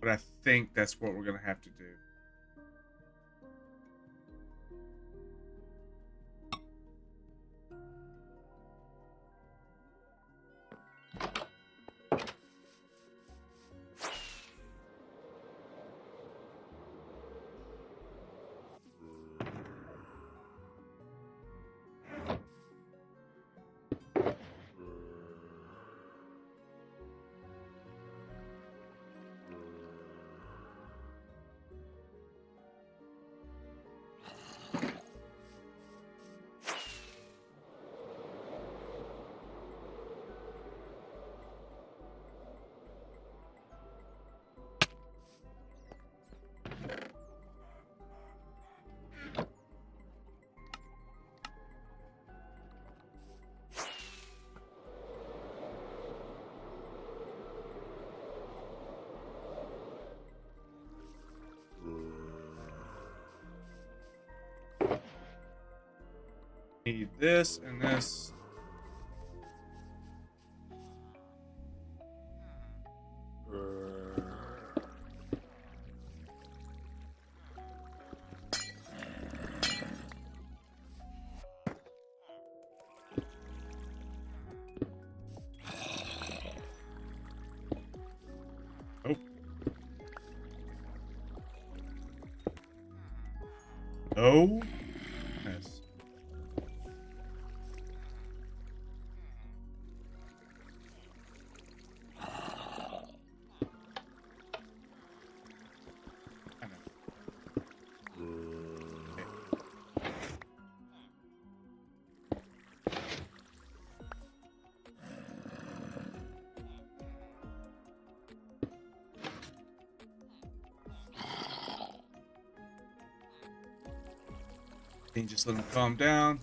But I think that's what we're gonna have to do. Need this and this. Oh. Oh. Yes. I know. Can you just let him calm down?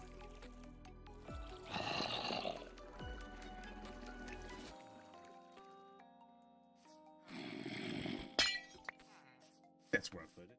That's where I put it.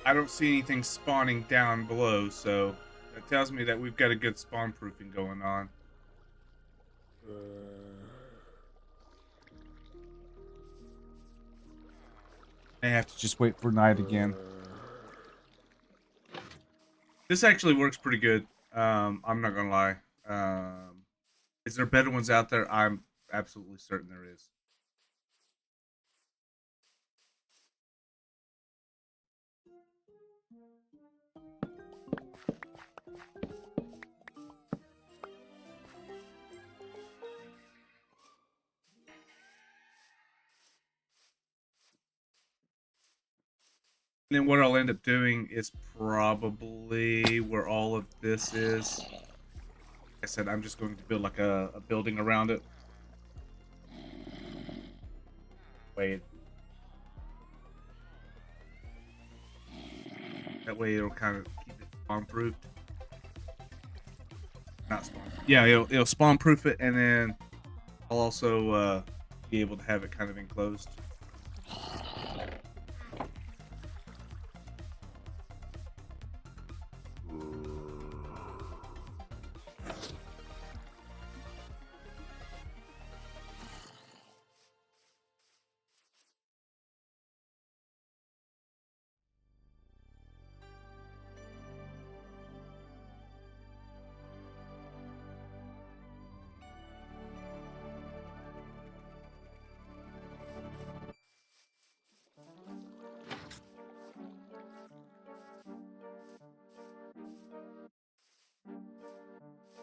I don't see anything spawning down below, so that tells me that we've got a good spawn proofing going on. I have to just wait for night again. This actually works pretty good. I'm not gonna lie. Is there better ones out there? I'm absolutely certain there is. And then what I'll end up doing is probably where all of this is. Like I said, I'm just going to build like a building around it. Wait. That way it'll kind of keep it spawn proofed. Not spawn. Yeah, it'll spawn proof it, and then I'll also be able to have it kind of enclosed.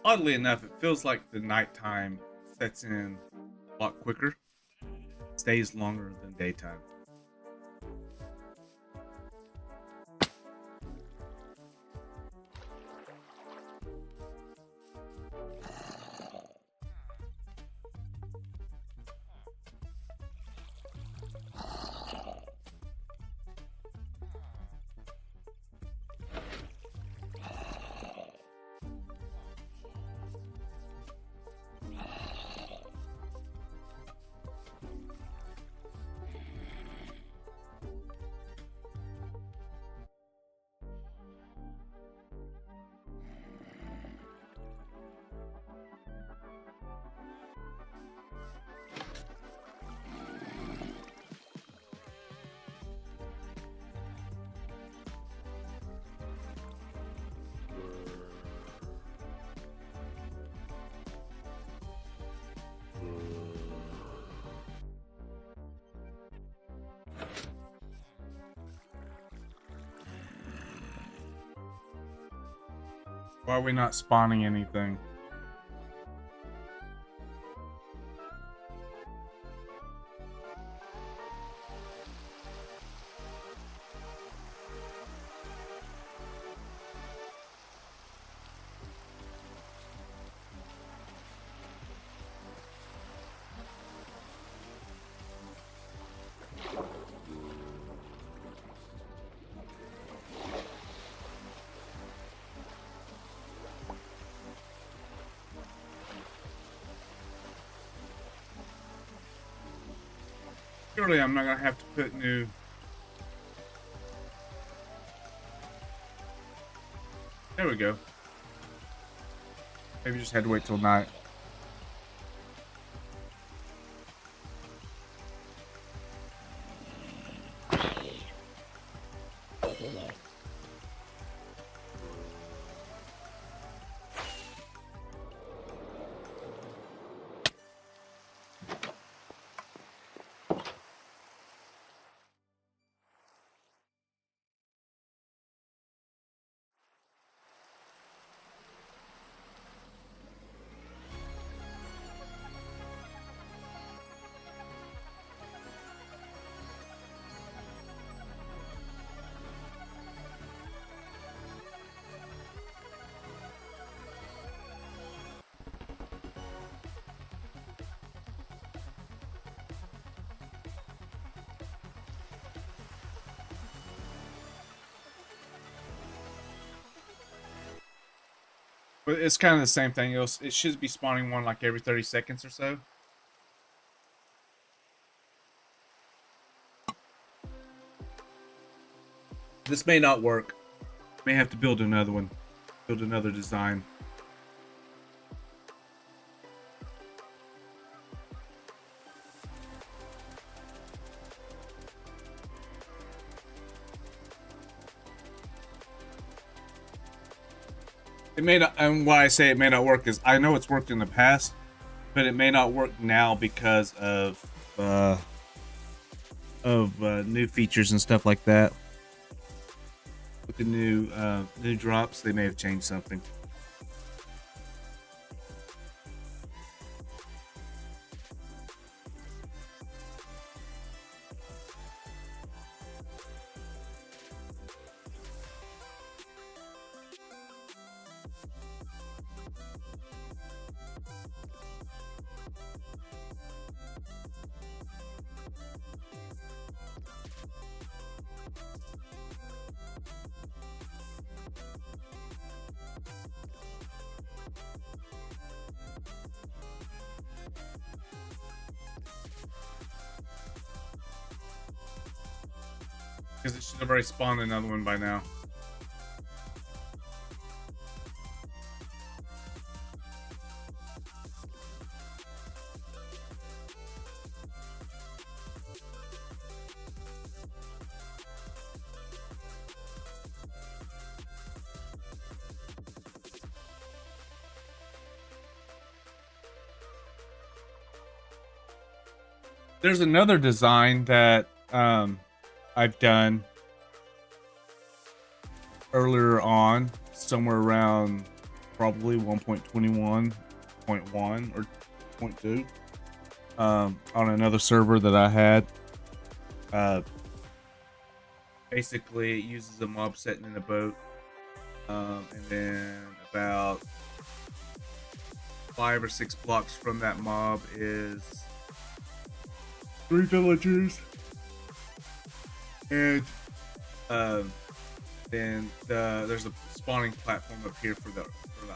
Oddly enough, it feels like the nighttime sets in a lot quicker, stays longer than daytime. Why are we not spawning anything? Surely I'm not gonna have to put new. There we go. Maybe just had to wait till night. But it's kind of the same thing. It should be spawning one like every 30 seconds or so. This may not work. May have to build another one. Build another design. It may not, and why I say it may not work is I know it's worked in the past, but it may not work now because of new features and stuff like that. With the new drops, they may have changed something. Because it should have already spawned another one by now. There's another design that I've done earlier on, somewhere around probably 1.21.1 or 0.2 on another server that I had. Basically, it uses a mob setting in a boat, and then about 5 or 6 blocks from that mob is 3 villagers, and then there's a spawning platform up here for the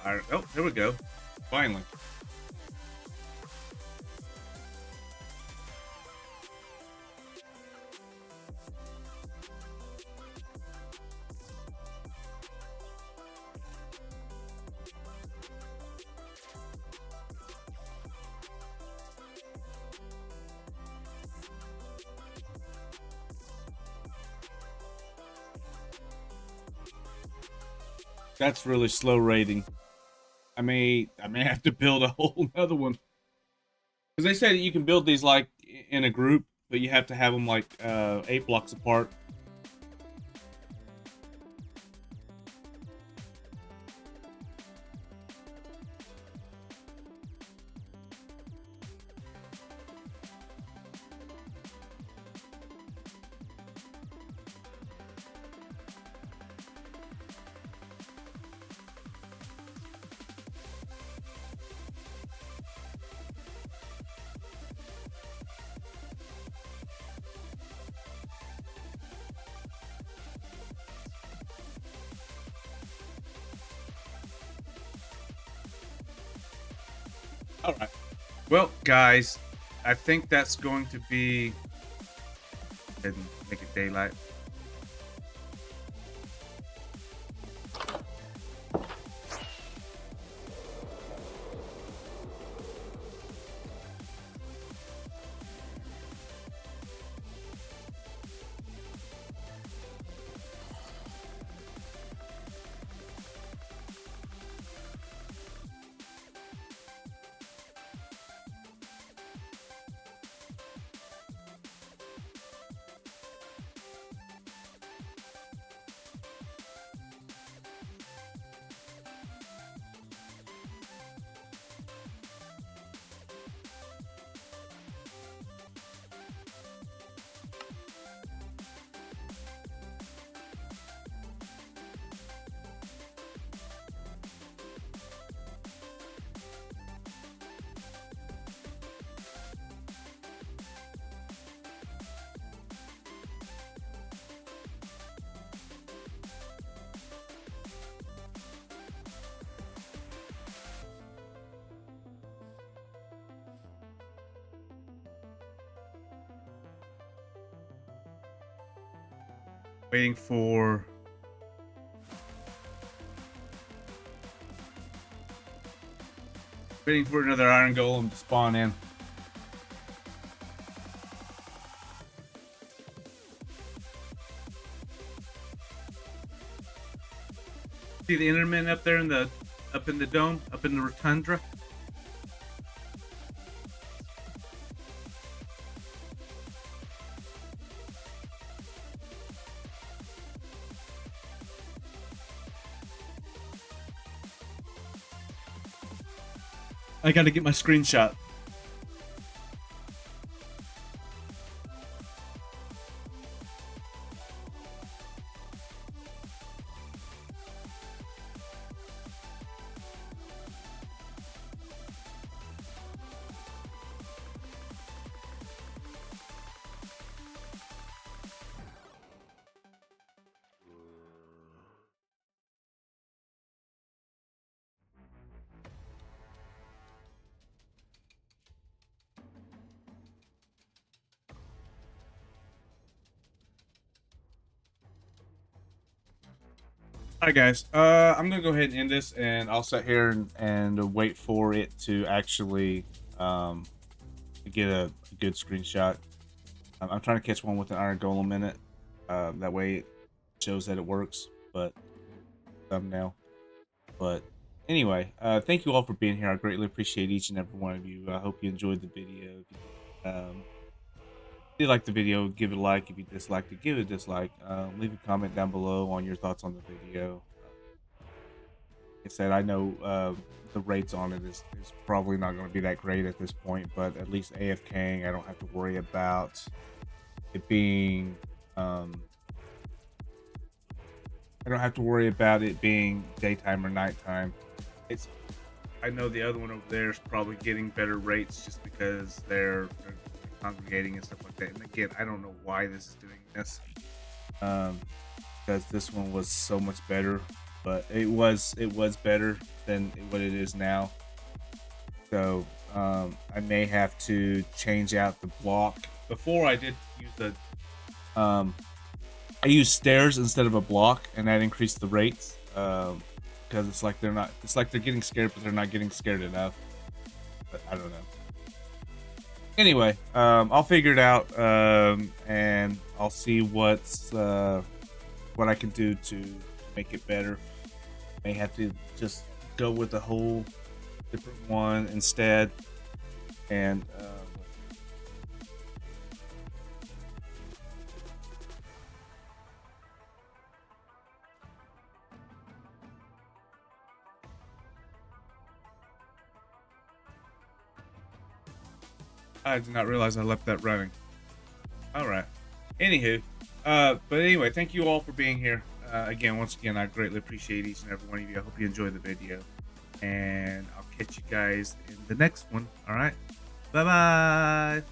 iron. Oh, there we go. Finally. That's really slow rating. I may have to build a whole another one, because they say that you can build these like in a group, but you have to have them like 8 blocks apart. All right. Well, guys, I think that's going to be. And make it daylight. Waiting for another iron golem to spawn in. See the Enderman up there in the dome, up in the rotundra? I gotta get my screenshot. Alright guys, I'm gonna go ahead and end this, and I'll sit here and wait for it to actually get a good screenshot. I'm trying to catch one with an iron golem in it. That way it shows that it works, but thumbnail. But anyway, thank you all for being here. I greatly appreciate each and every one of you. I hope you enjoyed the video. If you like the video, give it a like. If you disliked it, give it a dislike. Leave a comment down below on your thoughts on the video. I said, I know the rates on it is probably not going to be that great at this point, but at least AFKing, I don't have to worry about it being I don't have to worry about it being daytime or nighttime. It's I know the other one over there is probably getting better rates just because they're congregating and stuff like that. And again, I don't know why this is doing this, because this one was so much better, but it was better than what it is now. So I may have to change out the block. Before I did use the I used stairs instead of a block, and that increased the rates. Because it's like they're getting scared, but they're not getting scared enough. But I don't know. Anyway, I'll figure it out, and I'll see what I can do to make it better. May have to just go with a whole different one instead, and I did not realize I left that running. All right. Anywho, but anyway, thank you all for being here. Once again, I greatly appreciate each and every one of you. I hope you enjoyed the video, and I'll catch you guys in the next one. All right. Bye bye.